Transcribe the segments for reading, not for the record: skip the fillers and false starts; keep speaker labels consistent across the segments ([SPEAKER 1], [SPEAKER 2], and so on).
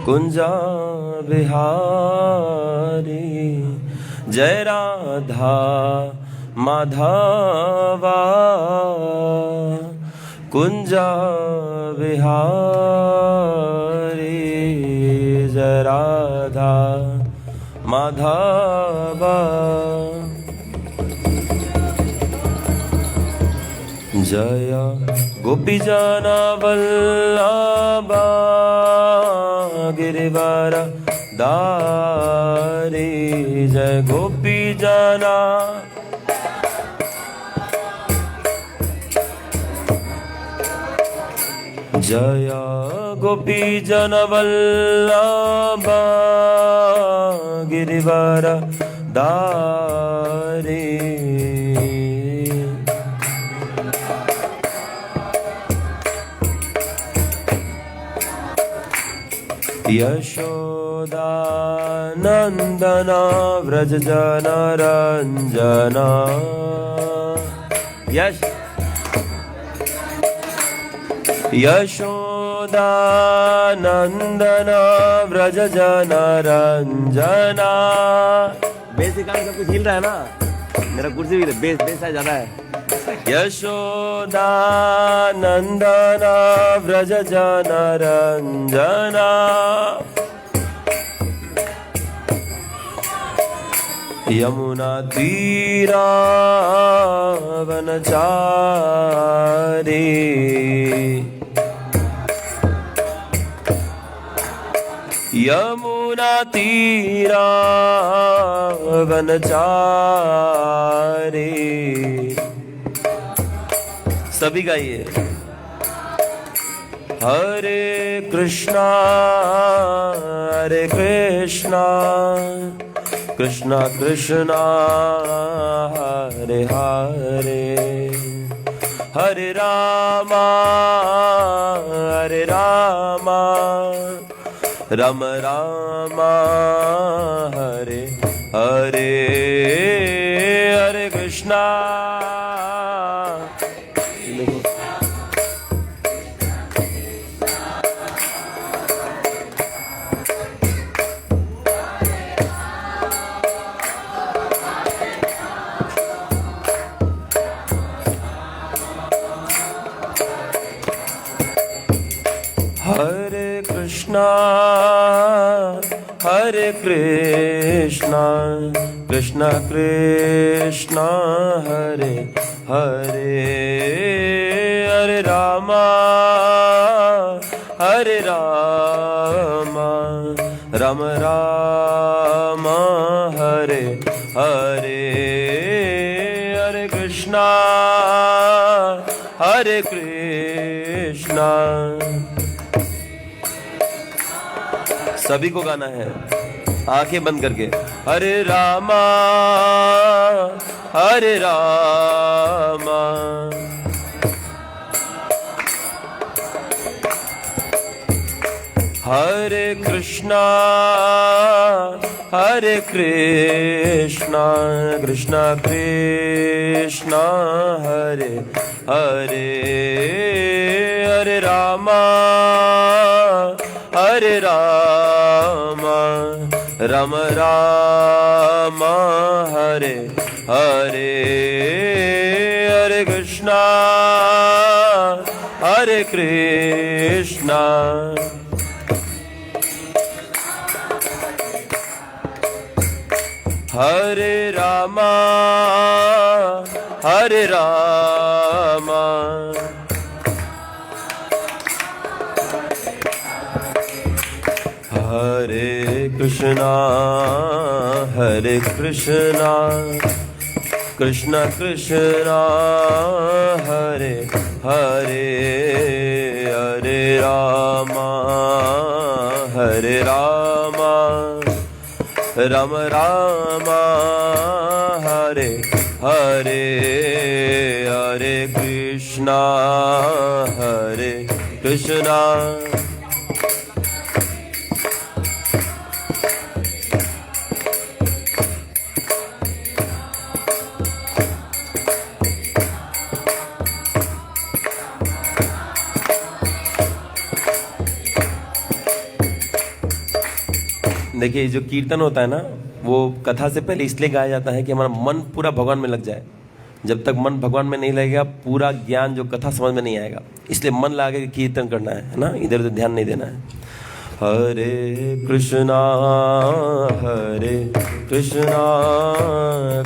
[SPEAKER 1] कुंजा बिहारी जय राधा माधवा कुंजा बिहारी जय राधा माधवा जय गोपीजन वल्लभा गिरिवर दारी जय गोपीजना जय गोपीजन वल्लभा गिरिवर दारी यशोदा नंदन व्रज जन रंजना यशोदा नंदन व्रज जन रंजना। बेस का सब कुछ हिल रहा है ना, मेरा कुर्सी भी बेस ज्यादा है। यशोदा नंदन व्रज जन रंजना यमुना तीरा वनचारी यमुना तीरा वनचारी। सभी गाइए। हरे कृष्णा कृष्णा कृष्णा हरे हरे हरे रामा राम रामा हरे हरे हरे कृष्णा। हरे कृष्णा कृष्णा कृष्णा हरे हरे हरे रामा राम रामा हरे हरे हरे कृष्णा सभी को गाना है आंखें बंद करके। हरे रामा हरे कृष्णा कृष्णा कृष्णा हरे हरे हरे रामा राम रामा हरे हरे हरे कृष्णा हरे रामा हरे कृष्णा कृष्णा कृष्णा हरे हरे हरे रामा राम रामा हरे हरे हरे कृष्णा देखिए जो कीर्तन होता है ना, वो कथा से पहले इसलिए गाया जाता है कि हमारा मन पूरा भगवान में लग जाए। जब तक मन भगवान में नहीं लगेगा, पूरा ज्ञान जो कथा समझ में नहीं आएगा। इसलिए मन लगा के कीर्तन करना है ना, इधर उधर ध्यान नहीं देना है। हरे कृष्णा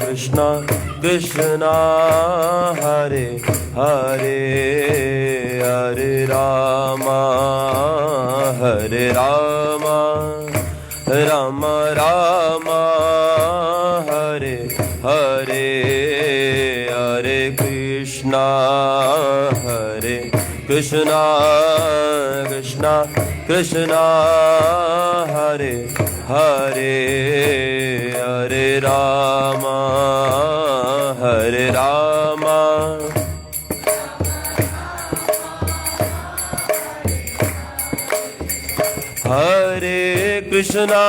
[SPEAKER 1] कृष्णा कृष्णा हरे हरे, हरे रामा राम राम हरे हरे, हरे कृष्णा कृष्णा कृष्णा हरे हरे, हरे राम हरे कृष्णा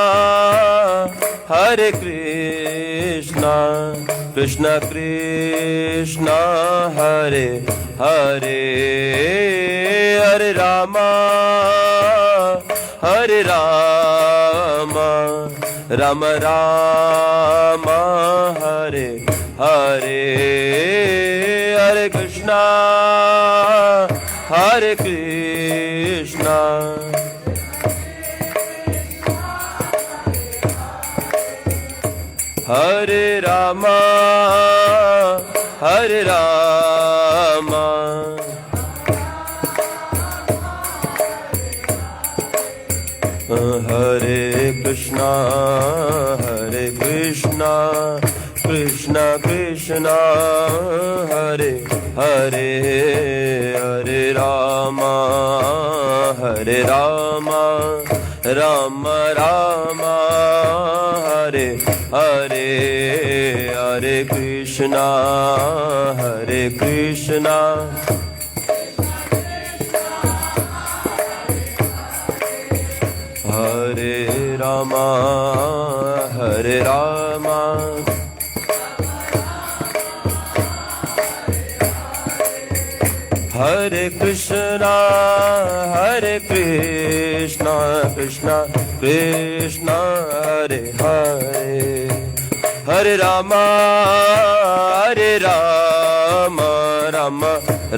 [SPEAKER 1] कृष्णा कृष्णा हरे हरे, हरे राम राम राम हरे हरे, हरे कृष्णा हरे राम हरे कृष्णा कृष्णा कृष्णा हरे हरे, हरे राम राम राम हरे हरे, हरे कृष्णा हरे राम हरे कृष्णा कृष्णा कृष्णा हरे हरे, हरे राम राम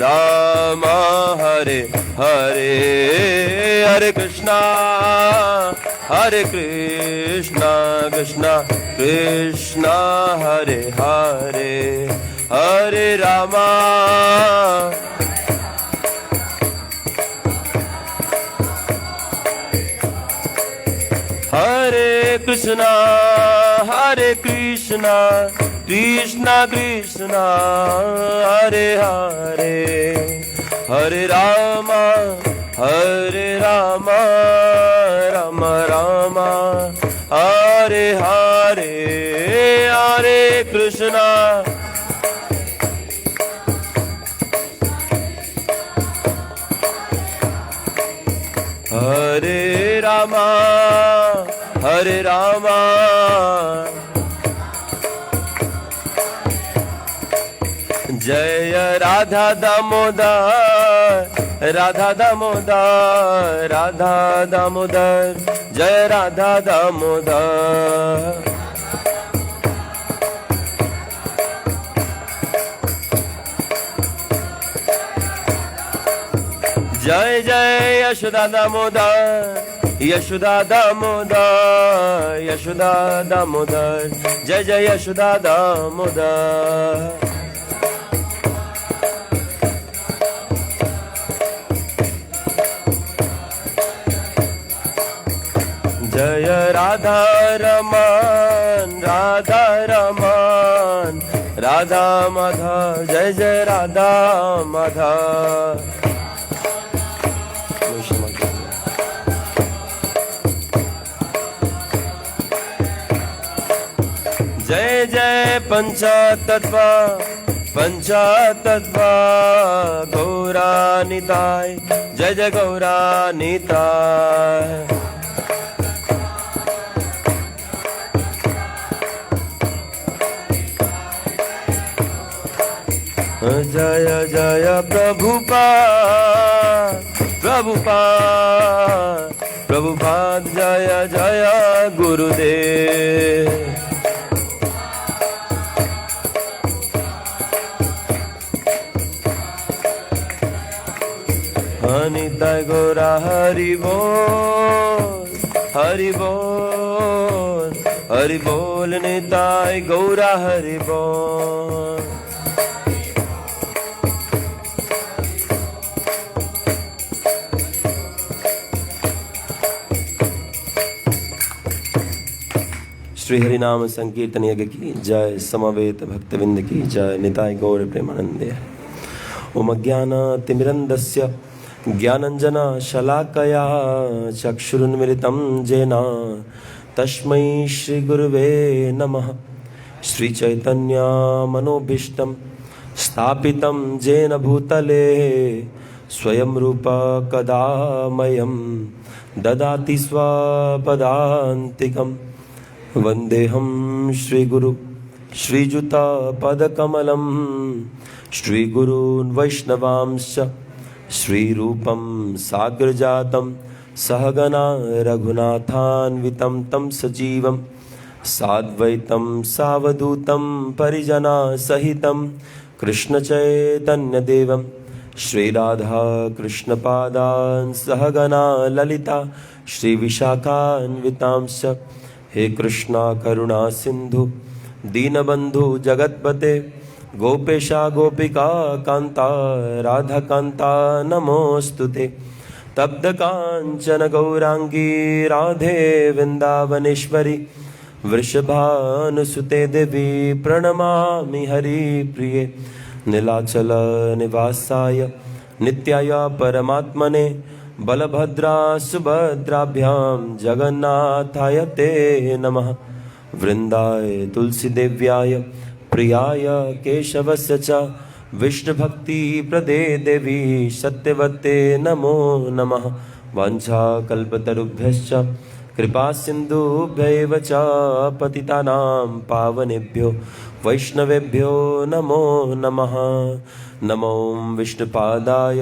[SPEAKER 1] राम हरे हरे, हरे कृष्णा कृष्णा कृष्णा हरे हरे, हरे राम हरे कृष्णा कृष्णा कृष्णा हरे हरे, हरे राम राम राम हरे हरे, हरे कृष्णा हरे राम जय राधा दामोदर जय राधा दामोदर, जय जय यशोदा दामोदर जय जय यशोदा दामोदर, जय राधा रमन राधा माधव जय जय राधा माधव, जय जय पंचतत्व गौरानिताय जय जय गौरानिताय, जय जय प्रभुपाद प्रभुपाद जय जय गुरुदेव। निताय गौरा हरि बोल, हरि बोल, हरि बोल, निताय गौरा हरि बोल। श्री हरि नाम संकीर्तन यज्ञ की जय, समवेत भक्तविंद की जय, निताय गौर प्रेमानंदे। ओम अज्ञानतिमिरन्धस्य ज्ञानंजना शलाकया चक्षुरुन्मिलितं येन तस्मै श्री गुरुवे नमः। श्री चैतन्य मनोभीष्टं स्थापितं येन भूतले स्वयं रूप कदा मह्यं ददाति स्वपदान्तिकं। वन्देऽहं श्रीगुरु श्रीयुतपदकमलं श्रीगुरून् वैष्णवांश्च श्रीरूपं साग्रजातं सहगना रघुनाथान्वितं तं सजीवं साद्वैतं सावधूतं परिजना सहितं कृष्णचैतन्यदेवं श्रीराधा कृष्णपादान् सहगना ललिता श्रीविशाखान्वितांश्च। हे कृष्णा करुणा सिंधु दीनबंधु जगत्पते गोपेशा गोपिका कांता राधा कांता नमोस्तुते। तप्त कांचन गौरांगी राधे वृंदावनेश्वरी वृषभानुसुते देवी प्रणमामि हरिप्रिये। नीलाचल निवासाय नित्याय परमात्मने बलभद्रा सुभद्राभ्यां जगन्नाथाय ते नमः। वृंदाय तुलसीदेव्याय प्रियाय केशवस्य च विष्णुभक्ति प्रदे देवी सत्यवते नमो नमः। वाञ्छाकल्पतरुभ्यश्च कृपा सिन्धुभ्यैव च पतितानां पावनेभ्यो वैष्णवेभ्यो नमो नमः। नमो विष्णुपादाय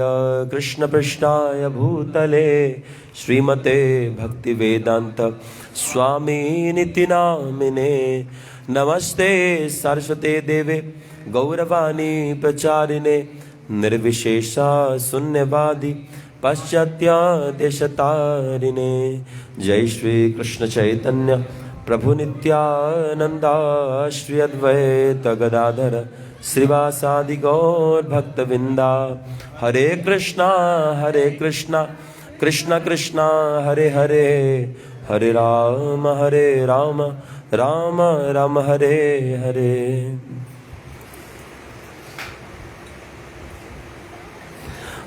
[SPEAKER 1] कृष्णपृष्ठाय भूतले श्रीमते भक्तिवेदांत स्वामिनिति नामिने। नमस्ते सरस्वते देवे गौरवाणी प्रचारिणे निर्विशेषा शून्यवादी पाश्चात्य देशतारिणे। जय श्री कृष्ण चैतन्य प्रभु नित्यानंदा श्री अद्वैत गदाधर श्रीवासादि गौर भक्तविंदा। हरे कृष्णा कृष्ण कृष्णा हरे हरे, हरे राम राम राम हरे हरे।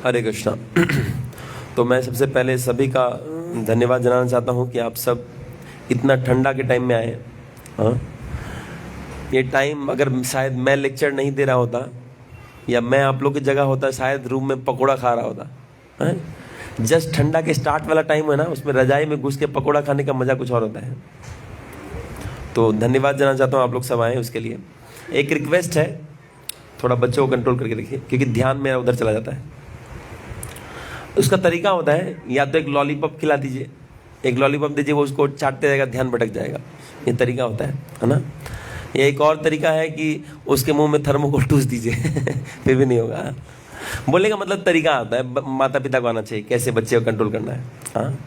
[SPEAKER 1] हरे कृष्णा। तो मैं सबसे पहले सभी का धन्यवाद जनाना चाहता हूँ कि आप सब इतना ठंडा के टाइम में आए। हाँ, ये टाइम अगर शायद मैं लेक्चर नहीं दे रहा होता या मैं आप लोग की जगह होता, शायद रूम में पकोड़ा खा रहा होता। हाँ? जस्ट ठंडा के स्टार्ट वाला टाइम है ना, उसमें रजाई में घुस के पकोड़ा खाने का मजा कुछ और होता है। तो धन्यवाद देना चाहता हूँ आप लोग सब आए उसके लिए। एक रिक्वेस्ट है, थोड़ा बच्चों को कंट्रोल करके रखिए क्योंकि ध्यान मेरा उधर चला जाता है। उसका तरीका होता है या तो एक लॉलीपॉप खिला दीजिए, एक लॉलीपॉप दीजिए, वो उसको चाटते रहेगा, ध्यान भटक जाएगा। ये तरीका होता है ना। या एक और तरीका है कि उसके मुंह में थर्मोकोल ठूस दीजिए फिर भी नहीं होगा। बोलने का मतलब तरीका आता है, माता पिता को आना चाहिए कैसे बच्चे को कंट्रोल करना है। हाँ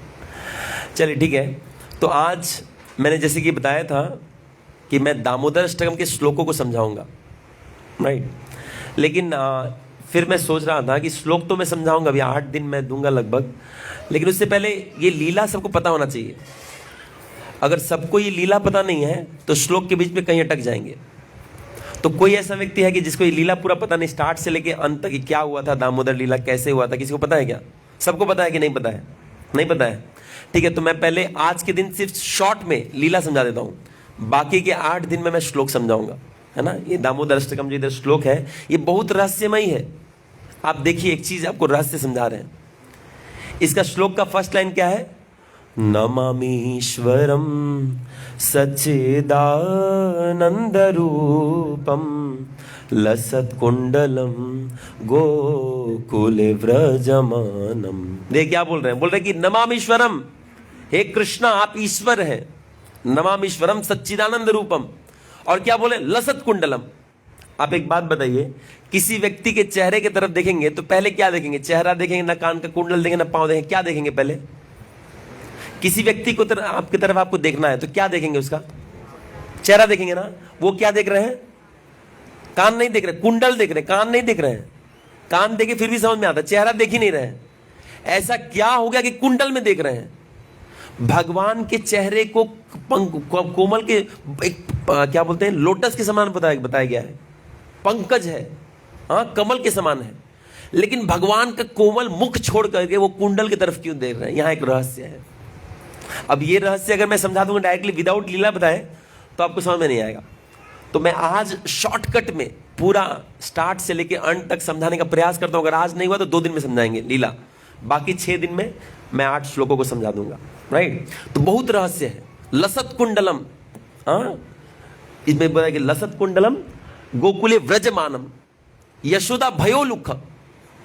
[SPEAKER 1] चलिए ठीक है। तो आज मैंने जैसे कि बताया था कि मैं दामोदर अष्टकम के श्लोकों को समझाऊंगा, राइट। लेकिन फिर मैं सोच रहा था कि श्लोक तो मैं समझाऊंगा, अभी 8 दिन मैं दूंगा लगभग, लेकिन उससे पहले ये लीला सबको पता होना चाहिए। अगर सबको ये लीला पता नहीं है तो श्लोक के बीच में कहीं अटक जाएंगे। तो कोई ऐसा व्यक्ति है कि जिसको ये लीला पूरा पता नहीं, स्टार्ट से लेके अंत तक क्या हुआ था, दामोदर लीला कैसे हुआ था, किसी को पता है क्या? सबको पता है कि नहीं पता है? नहीं पता है, ठीक है। तो मैं पहले आज के दिन सिर्फ शॉर्ट में लीला समझा देता हूँ, बाकी के 8 दिन में मैं श्लोक समझाऊंगा, है ना। ये दामोदर अष्टकम जो इधर श्लोक है ये बहुत रहस्यमयी है। आप देखिए एक चीज आपको रहस्य समझा रहे हैं। इसका श्लोक का फर्स्ट लाइन क्या है? नमामीश्वरम सच्चिदानंदरूपम लसत्कुंडलम गोकुले व्रजमानम। देख क्या बोल रहे हैं? बोल रहे हैं कि नमामीश्वरम, हे कृष्णा आप ईश्वर हैं, नमामीश्वरम सच्चिदानंद रूपम। और क्या बोले, लसत कुंडलम। आप एक बात बताइए, किसी व्यक्ति के चेहरे की तरफ देखेंगे तो पहले क्या देखेंगे? चेहरा देखेंगे, ना कान का कुंडल देखेंगे, ना पांव देखेंगे, क्या देखेंगे पहले? किसी व्यक्ति को आपकी तरफ आपको देखना है तो क्या देखेंगे? उसका चेहरा देखेंगे ना। वो क्या देख रहे हैं? कान नहीं देख रहे, कुंडल देख रहे, कान नहीं देख रहे हैं। कान देखे फिर भी समझ में आता, चेहरा देख ही नहीं रहे हैं। ऐसा क्या हो गया कि कुंडल में देख रहे हैं? भगवान के चेहरे को कोमल के एक क्या बोलते हैं, लोटस के समान बताया गया है, पंकज है, हाँ कमल के समान है। लेकिन भगवान का कोमल मुख छोड़ करके वो कुंडल की तरफ क्यों देख रहे हैं? यहां एक रहस्य है। अब ये रहस्य अगर मैं समझा दूंगा डायरेक्टली विदाउट लीला बताए तो आपको समझ में नहीं आएगा। तो मैं आज शॉर्टकट में पूरा स्टार्ट से लेके अंत तक समझाने का प्रयास करता हूं। अगर आज नहीं हुआ तो 2 दिन में समझाएंगे लीला, बाकी 6 दिन में मैं 8 श्लोकों को समझा दूंगा। राइट, तो बहुत रहस्य है। लसत कुंडलम, हाँ इसमें बोला कि लसत कुंडलम गोकुले व्रजमानम यशोदा भयोलुख।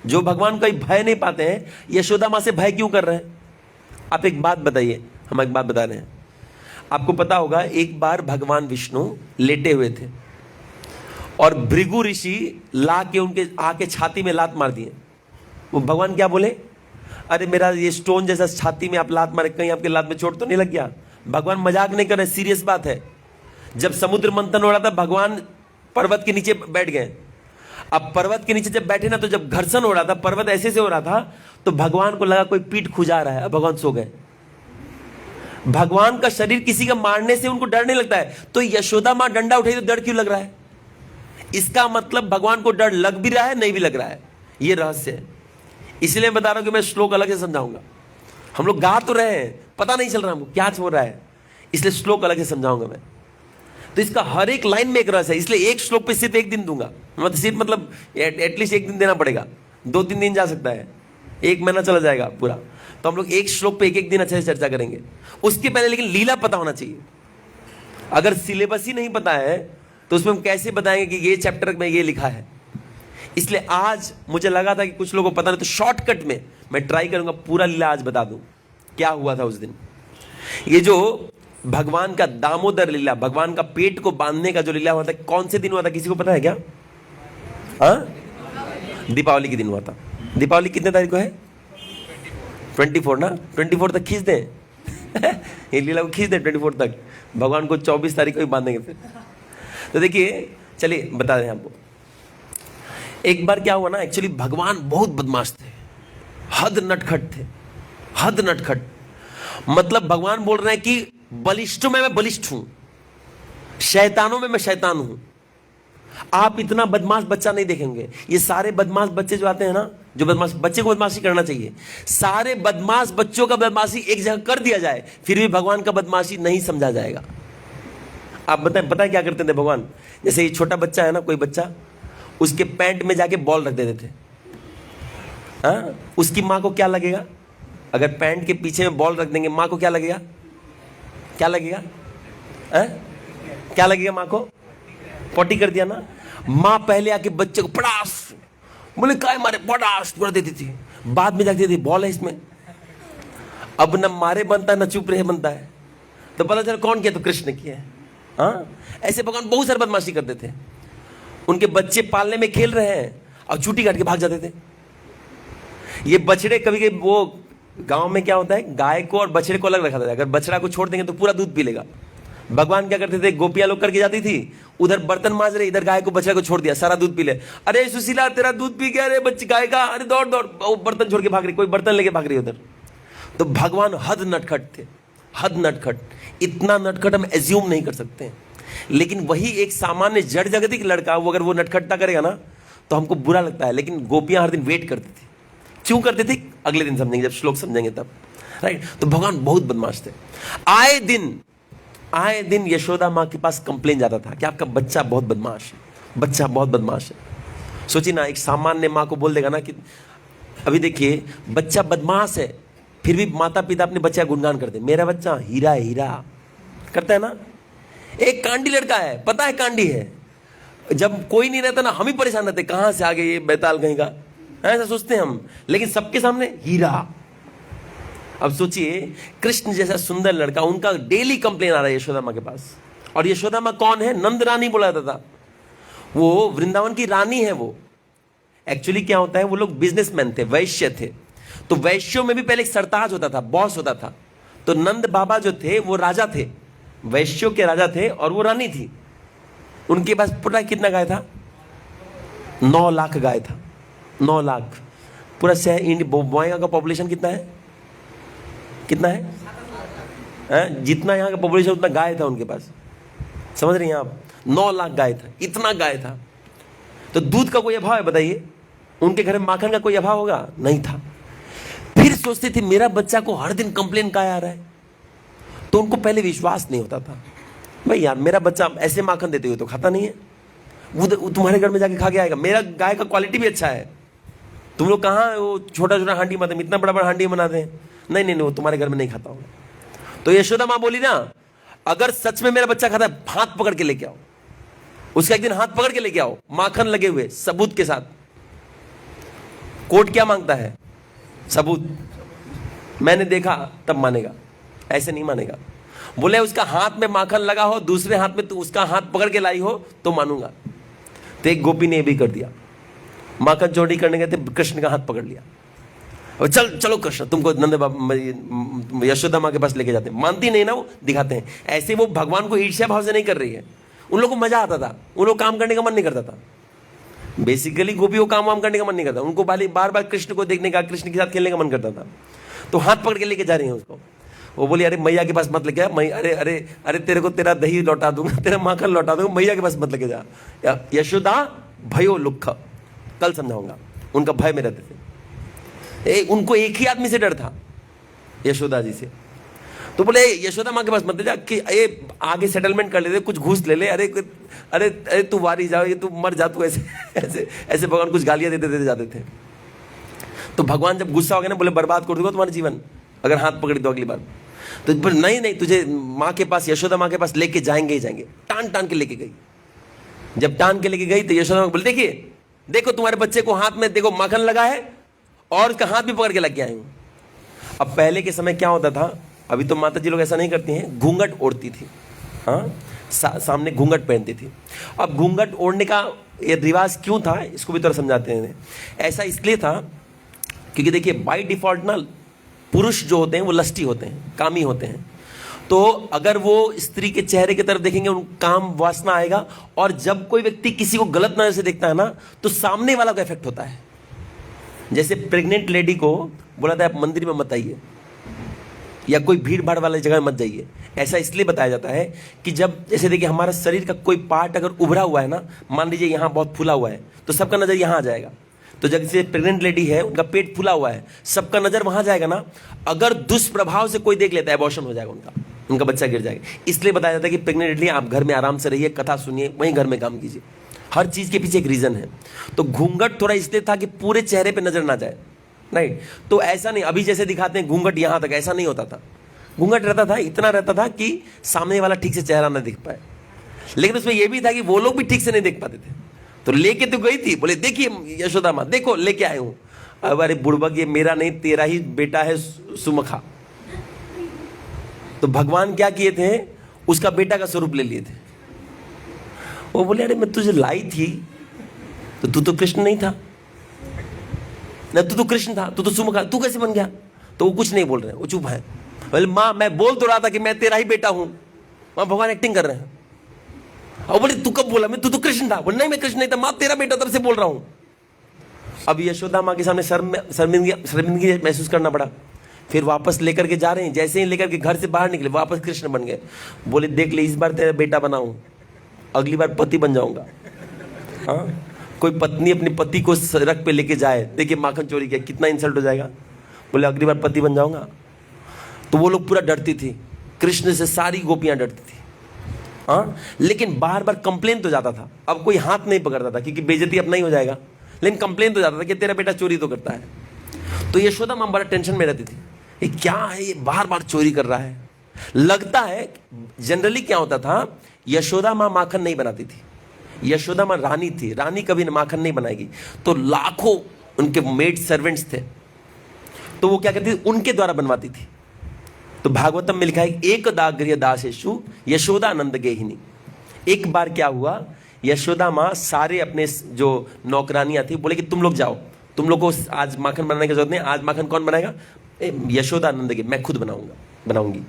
[SPEAKER 1] जो भगवान का भय नहीं पाते हैं, यशोदा मां से भय क्यों कर रहे हैं? आप एक बात बताइए, हम एक बात बता रहे हैं। आपको पता होगा एक बार भगवान विष्णु लेटे हुए थे और भृगु ऋषि ला के उनके आके छाती में लात मार दिए। वो भगवान क्या बोले? अरे मेरा ये स्टोन जैसा छाती में आप लात मारे, कहीं आपके लात में चोट तो नहीं लग गया? भगवान मजाक नहीं कर रहे, सीरियस बात है। जब समुद्र मंथन हो रहा था, भगवान पर्वत के नीचे बैठ गए। अब पर्वत के नीचे जब बैठे ना, तो जब घर्षण हो रहा था, पर्वत ऐसे से हो रहा था, तो भगवान को लगा कोई पीठ खुजा रहा है। अब भगवान सो गए। भगवान का शरीर किसी का मारने से उनको डर नहीं लगता है, तो यशोदा मां डंडा उठाई तो डर क्यों लग रहा है? इसका मतलब भगवान को डर लग भी रहा है, नहीं भी लग रहा है। यह रहस्य है। इसलिए बता रहा हूं कि मैं श्लोक अलग से समझाऊंगा। हम लोग गा तो रहे हैं, पता नहीं चल रहा हमको क्या हो रहा है, इसलिए श्लोक अलग से समझाऊंगा मैं। तो इसका हर एक लाइन में एक रस है, इसलिए एक श्लोक पे सिर्फ 1 दिन दूंगा। मतलब एटलीस्ट 1 दिन देना पड़ेगा, 2-3 दिन जा सकता है, 1 महीना चला जाएगा पूरा। तो हम लोग एक श्लोक पे 1-1 दिन अच्छे से चर्चा करेंगे। उसके पहले लेकिन लीला पता होना चाहिए। अगर सिलेबस ही नहीं पता है तो उसमें हम कैसे बताएंगे कि ये चैप्टर में ये लिखा है? इसलिए आज मुझे लगा था कि कुछ लोगों को पता नहीं, तो शॉर्टकट में मैं ट्राई करूंगा पूरा लीला आज बता दूं क्या हुआ था उस दिन। ये जो भगवान का दामोदर लीला, भगवान का पेट को बांधने का जो लीला हुआ था, कौन से दिन हुआ था? किसी को पता है क्या? हाँ, दीपावली के दिन हुआ था। दीपावली कितने तारीख को है? 24 ना। 24 तक खींच दें ये लीला को खींच दें 24 तक। भगवान को 24 तारीख को ही बांधेंगे फिर। तो देखिए, चलिए बता रहे हैं आपको। एक बार क्या हुआ ना, एक्चुअली भगवान बहुत बदमाश थे, हद नटखट थे, हद नटखट। मतलब भगवान बोल रहे हैं कि बलिष्ठों में मैं बलिष्ठ हूं, शैतानों में मैं शैतान हूं। आप इतना बदमाश बच्चा नहीं देखेंगे। ये सारे बदमाश बच्चे जो आते हैं ना, जो बदमाश बच्चे को बदमाशी करना चाहिए, सारे बदमाश बच्चों का बदमाशी एक जगह कर दिया जाए, फिर भी भगवान का बदमाशी नहीं समझा जाएगा। आप बताएं, पता है क्या करते थे भगवान? जैसे ये छोटा बच्चा है ना, कोई बच्चा, उसके पैंट में जाके बॉल रख देते थे। हाँ, उसकी माँ को क्या लगेगा? अगर पैंट के पीछे में बॉल रख देंगे, माँ को क्या लगेगा? क्या लगेगा? क्या लगेगा माँ को? पोटी कर दिया ना। माँ पहले आके बच्चे को पड़ास, बोले काय मारे, पड़ास कर देती थी। बाद में जाती थी बॉल है इसमें। अब न मारे बनता है, न चुप रहे बनता है। तो पता चला कौन किया? तो कृष्ण किया है। हाँ, ऐसे भगवान बहुत सारे बदमाशी करते थे। उनके बच्चे पालने में खेल रहे हैं और चूटी काट के भाग जाते थे। ये बछड़े कभी कभी, वो गांव में क्या होता है, गाय को और बछड़े को अलग रखा था। अगर बछड़ा को छोड़ देंगे तो पूरा दूध पी लेगा। भगवान क्या करते थे, गोपियां लोग करके जाती थी, उधर बर्तन मांज रहे, इधर गाय को बछड़ा को छोड़ दिया, सारा दूध पी ले। अरे सुशीला तेरा दूध पी गया, अरे बच्ची गाय का, अरे दौड़ दौड़, वो बर्तन छोड़ के भाग रही, कोई बर्तन लेके भाग रही उधर। तो भगवान हद नटखट थे, हद नटखट। इतना नटखट हम एज्यूम नहीं कर सकते, लेकिन वही एक सामान्य जड़ जगतिक लड़का, वो अगर वो नटखटता करेगा ना तो हमको बुरा लगता है। लेकिन गोपियां हर दिन वेट करती थी। क्यों करती थी? अगले दिन समझेंगे, जब श्लोक समझेंगे तब। राइट, तो भगवान बहुत बदमाश थे। आए दिन यशोदा माँ के पास कंप्लेन जाता था कि आपका बच्चा बहुत बदमाश है, बच्चा बहुत बदमाश है। सोचिए ना, एक सामान्य माँ को बोल देगा ना कि अभी देखिए बच्चा बदमाश है, फिर भी माता पिता अपने बच्चे का गुणगान करते, मेरा बच्चा हीरा है, हीरा करता है ना। एक कांडी लड़का है, पता है कांडी है, जब कोई नहीं रहता ना हम ही परेशान रहते, कहां से आ गए ये बैताल कहीं का, ऐसा सोचते हैं हम। लेकिन सबके सामने हीरा। अब सोचिए, कृष्ण जैसा सुंदर लड़का, उनका डेली कंप्लेन आ रहा है यशोदा माँ के पास। और यशोदा माँ कौन है? नंद रानी बोला जाता था, वो वृंदावन की रानी है। वो एक्चुअली क्या होता है, वो लोग बिजनेसमैन थे, वैश्य थे। तो वैश्यों में भी पहले एक सरताज होता था, बॉस होता था। तो नंद बाबा जो थे वो राजा थे, वैश्यों के राजा थे, और वो रानी थी। उनके पास पूरा कितना गाय था? 9 लाख गाय था। 9 लाख। पूरा शहर बोएगा का पॉपुलेशन कितना है? कितना है? जितना यहाँ का पॉपुलेशन उतना गाय था उनके पास। समझ रही हैं आप? 9 लाख गाय था, इतना गाय था। तो दूध का कोई अभाव है बताइए? उनके घर में माखन का कोई अभाव होगा? नहीं था। फिर सोचते थे मेरा बच्चा को हर दिन कंप्लेन का आ रहा है। तो उनको पहले विश्वास नहीं होता था, भाई यार मेरा बच्चा ऐसे माखन देते हुए तो खाता नहीं है, वो तुम्हारे घर में जाके खा के आएगा। मेरा गाय का क्वालिटी भी अच्छा है, तुम लोग कहाँ वो छोटा छोटा हांडी बनाते हैं, इतना बड़ा बड़ा हांडी बनाते हैं, नहीं नहीं नहीं, वो तुम्हारे घर में नहीं खाता होगा। तो यशोदा माँ बोली ना, अगर सच में मेरा बच्चा खाता है, हाथ पकड़ के लेके आओ। उसका एक दिन हाथ पकड़ के लेके आओ, माखन लगे हुए सबूत के साथ। कोर्ट क्या मांगता है? सबूत। मैंने देखा तब मानेगा, ऐसे नहीं मानेगा। बोले उसका हाथ में माखन लगा हो, दूसरे हाथ में तो उसका हाथ पकड़ के लाई हो तो मानूंगा। तो एक गोपी ने भी कर दिया, माखन चोरी करने गए थे, कृष्ण का हाथ पकड़ लिया, और चल चलो कृष्ण तुमको नंद बाबा यशोदा माँ के पास लेके जाते हैं। मानती नहीं ना, वो दिखाते हैं ऐसे। वो भगवान को ईर्ष्या भाव से नहीं कर रही है, उन लोगों को मजा आता था, उन लोग काम करने का मन नहीं करता था। बेसिकली गोपी को काम वाम करने का मन नहीं करता, उनको बार बार कृष्ण को देखने का, कृष्ण के साथ खेलने का मन करता था। तो हाथ पकड़ के लेके जा रही है उसको। वो बोली अरे मैया के पास मत लेके आ, अरे अरे अरे तेरे को तेरा दही लौटा दूंगा, तेरा माखन लौटा दूंगा, मैया के पास मत लेके जा। यशोदा भयो लुख, कल समझाऊंगा। उनका भय में रहते थे। उनको एक ही आदमी से डर था, यशोदा जी से। तो बोले यशोदा माँ के पास मत ले जा, कि आगे सेटलमेंट कर लेते, कुछ घूस ले ले। अरे अरे अरे तू वारी जाओ, ये तू मर जा, तू ऐसे ऐसे ऐसे भगवान कुछ गालियां देते देते जाते थे। तो भगवान जब गुस्सा हो गया ना, बोले बर्बाद कर दूंगा तुम्हारा जीवन अगर हाथ पकड़ी तो अगली बार। तो नहीं नहीं, तुझे माँ के पास, यशोदा माँ के पास लेके जाएंगे ही जाएंगे। टान टान के लेके गई। जब टान के लेके गई तो यशोदा माँ बोले देखिए देखो तुम्हारे बच्चे को हाथ में देखो माखन लगा है, और उसका हाथ भी पकड़ के लग गया हूँ। अब पहले के समय क्या होता था, अभी तो माता जी लोग ऐसा नहीं करती हैं, घूंघट ओढ़ती थी। हाँ, सामने घूंघट पहनती थी। अब घूंघट ओढ़ने का ये रिवाज क्यों था, इसको भी थोड़ा समझाते हैं। ऐसा इसलिए था क्योंकि देखिए बाय डिफॉल्ट ना पुरुष जो होते हैं वो लस्टी होते हैं, कामी होते हैं। तो अगर वो स्त्री के चेहरे की तरफ देखेंगे उन काम वासना आएगा। और जब कोई व्यक्ति किसी को गलत नजर से देखता है ना, तो सामने वाला का इफेक्ट होता है। जैसे प्रेग्नेंट लेडी को बोला था आप मंदिर में मत आइए, या कोई भीड़ भाड़ वाली जगह मत जाइए। ऐसा इसलिए बताया जाता है कि जब जैसे देखिए हमारा शरीर का कोई पार्ट अगर उभरा हुआ है ना, मान लीजिए यहाँ बहुत फूला हुआ है, तो सबका नजर यहाँ आ जाएगा। तो जैसे प्रेग्नेंट लेडी है, उनका पेट फूला हुआ है, सबका नजर वहां जाएगा ना। अगर दुष्प्रभाव से कोई देख लेता है, अबॉर्शन हो जाएगा उनका बच्चा गिर जाएगा। इसलिए बताया जाता है कि प्रेग्नेंट लेडी आप घर में आराम से रहिए, कथा सुनिए, वहीं घर में काम कीजिए। हर चीज के पीछे एक रीजन है। तो घूंघट थोड़ा इसलिए था कि पूरे चेहरे पे नजर ना जाए, राइट। तो ऐसा नहीं अभी जैसे दिखाते हैं घूंघट यहां तक, ऐसा नहीं होता था। घूंघट रहता था, इतना रहता था कि सामने वाला ठीक से चेहरा ना दिख पाए। लेकिन उसमें यह भी था कि वो लोग भी ठीक से नहीं देख पाते थे। तो लेके तो गई थी, बोले देखिए यशोदा माँ देखो लेके आए हूं। अब अरे बुड़बक, ये मेरा नहीं तेरा ही बेटा है सुमुखा। तो भगवान क्या किए थे, उसका बेटा का स्वरूप ले लिए थे। वो बोले अरे मैं तुझे लाई थी तो तू तो कृष्ण नहीं था ना, तू तो कृष्ण था, तू तो सुमुखा, तू कैसे बन गया? तो वो कुछ नहीं बोल रहे, वो चुप है। बोले माँ मैं बोल तो रहा था कि मैं तेरा ही बेटा हूं। वहां भगवान एक्टिंग कर रहे हैं। और बोले तू कब बोला? मैं तू तो कृष्ण था। बोले नहीं मैं कृष्ण नहीं था, माँ तेरा बेटा तब से बोल रहा हूं। अब यशोदा माँ के सामने शर्मिंदगी महसूस करना पड़ा। फिर वापस लेकर के जा रहे हैं, जैसे ही लेकर के घर से बाहर निकले वापस कृष्ण बन गए। बोले देख ले इस बार तेरा बेटा बनाऊं, अगली बार पति बन जाऊंगा। हाँ, कोई पत्नी अपने पति को सड़क पे लेके जाए, देखिए माखन चोरी किया, कितना इंसल्ट हो जाएगा। बोले अगली बार पति बन जाऊंगा। तो वो लोग पूरा डरती थी कृष्ण से, सारी गोपियां डरती थी। हाँ, लेकिन बार बार कंप्लेन तो जाता था। अब कोई हाथ नहीं पकड़ता था क्योंकि बेइज्जती अब नहीं हो जाएगा, लेकिन कंप्लेन तो जाता था कि तेरा बेटा चोरी तो करता है। तो यशोदा माँ बड़ा टेंशन में रहती थी, ये क्या है, ये बार बार चोरी कर रहा है। लगता है जनरली क्या होता था, यशोदा माँ माखन नहीं बनाती थी। यशोदा माँ रानी थी, रानी कभी माखन नहीं बनाएगी। तो लाखों उनके मेड सर्वेंट्स थे, तो वो क्या करती थी, उनके द्वारा बनवाती थी। तो भागवतम में लिखा है, एकदा गृह दासेषु यशोदा नंद गेहिनी। एक बार क्या हुआ, यशोदा माँ सारे अपने जो नौकरानियां थी बोले कि तुम लोग जाओ, तुम लोग को आज माखन बनाने की जरूरत नहीं, आज माखन कौन बनाएगा, यशोदा नंद के, मैं खुद बनाऊंगी।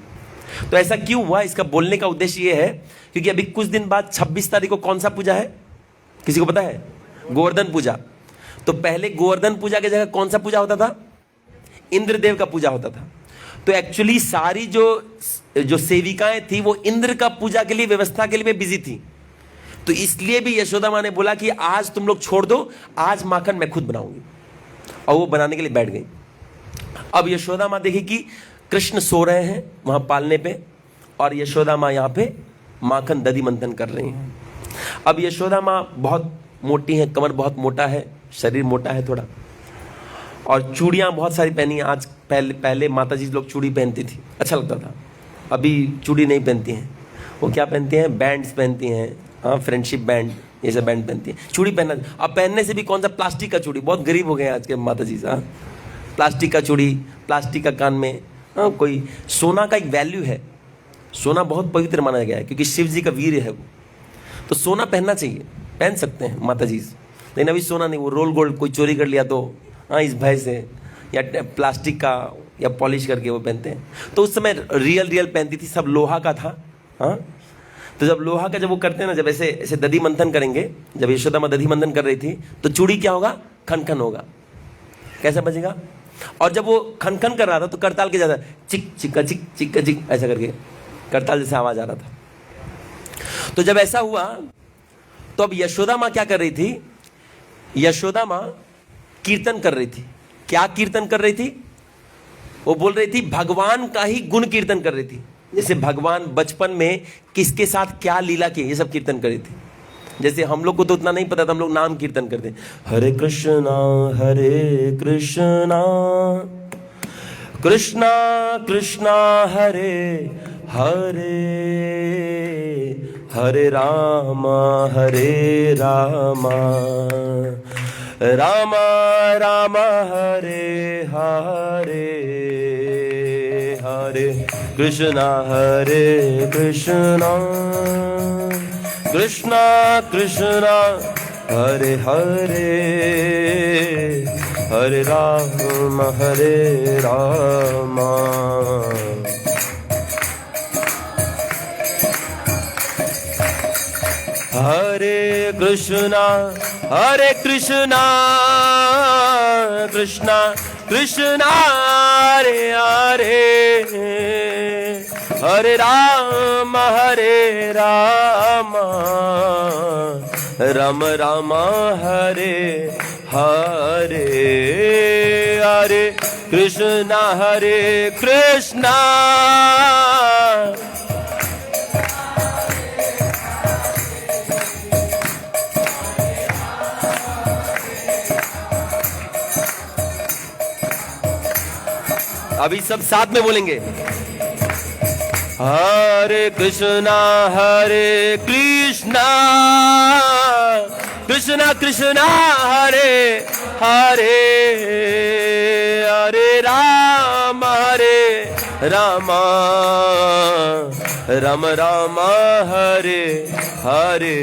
[SPEAKER 1] तो ऐसा क्यों हुआ, इसका बोलने का उद्देश्य ये है क्योंकि अभी कुछ दिन बाद 26 तारीख को कौन सा पूजा है, किसी को पता है, गोवर्धन पूजा। तो पहले गोवर्धन पूजा की जगह कौन सा पूजा होता था, इंद्रदेव का पूजा होता था। तो एक्चुअली सारी जो सेविकाएं थी वो इंद्र का पूजा के लिए, व्यवस्था के लिए बिजी थी। तो इसलिए भी यशोदा माँ ने बोला कि आज तुम लोग छोड़ दो, आज माखन मैं खुद बनाऊंगी, और वो बनाने के लिए बैठ गई। अब यशोदा माँ देखी कि कृष्ण सो रहे हैं वहां पालने पे, और यशोदा माँ यहाँ पे माखन दधी मंथन कर रही हैं। अब यशोदा माँ बहुत मोटी है, कमर बहुत मोटा है, शरीर मोटा है थोड़ा, और चूड़ियाँ बहुत सारी पहनी हैं। आज पहले माता जी लोग चूड़ी पहनती थी, अच्छा लगता था। अभी चूड़ी नहीं पहनती हैं, वो क्या पहनती हैं, बैंड्स पहनती हैं, हाँ, फ्रेंडशिप बैंड, ये सब बैंड पहनती हैं। चूड़ी पहनना, अब पहनने से भी कौन सा, प्लास्टिक का चूड़ी, बहुत गरीब हो गए हैं आज के माता जी। हाँ, प्लास्टिक का चूड़ी, प्लास्टिक का कान में। हाँ, कोई सोना का एक वैल्यू है, सोना बहुत पवित्र माना गया है क्योंकि शिव जी का वीर है वो। तो सोना पहनना चाहिए, पहन सकते हैं माता जी, लेकिन अभी सोना नहीं, वो रोल गोल्ड कोई चोरी कर लिया तो हाँ, इस भय से, या प्लास्टिक का या पॉलिश करके वो पहनते हैं। तो उस समय रियल पहनती थी, सब लोहा का था। हाँ, तो जब लोहा का जब वो करते हैं ना, जब ऐसे दधी मंथन करेंगे, जब यशोदा माँ दधी मंथन कर रही थी तो चूड़ी क्या होगा, खन खन होगा, कैसा बजेगा। और जब वो खन खन कर रहा था तो करताल के ज्यादा चिक चिक्का चिक चिक्का चिक ऐसा करके करताल जैसे आवाज आ रहा था। तो जब ऐसा हुआ तो अब यशोदा माँ क्या कर रही थी, यशोदा माँ कीर्तन कर रही थी। क्या कीर्तन कर रही थी, वो बोल रही थी भगवान का ही गुण कीर्तन कर रही थी। जैसे भगवान बचपन में किसके साथ क्या लीला की, ये सब कीर्तन कर रही थी। जैसे हम लोग को तो उतना नहीं पता था, हम लोग नाम कीर्तन करते, हरे कृष्णा कृष्णा कृष्णा हरे हरे, हरे रामा रामा रामा हरे हरे, हरे कृष्णा कृष्णा कृष्णा हरे हरे, हरे राम हरे कृष्णा कृष्णा कृष्णा हरे हरे, हरे राम राम राम हरे हरे, हरे कृष्णा अभी सब साथ में बोलेंगे, हरे कृष्णा कृष्णा कृष्णा हरे हरे, हरे राम राम राम हरे हरे,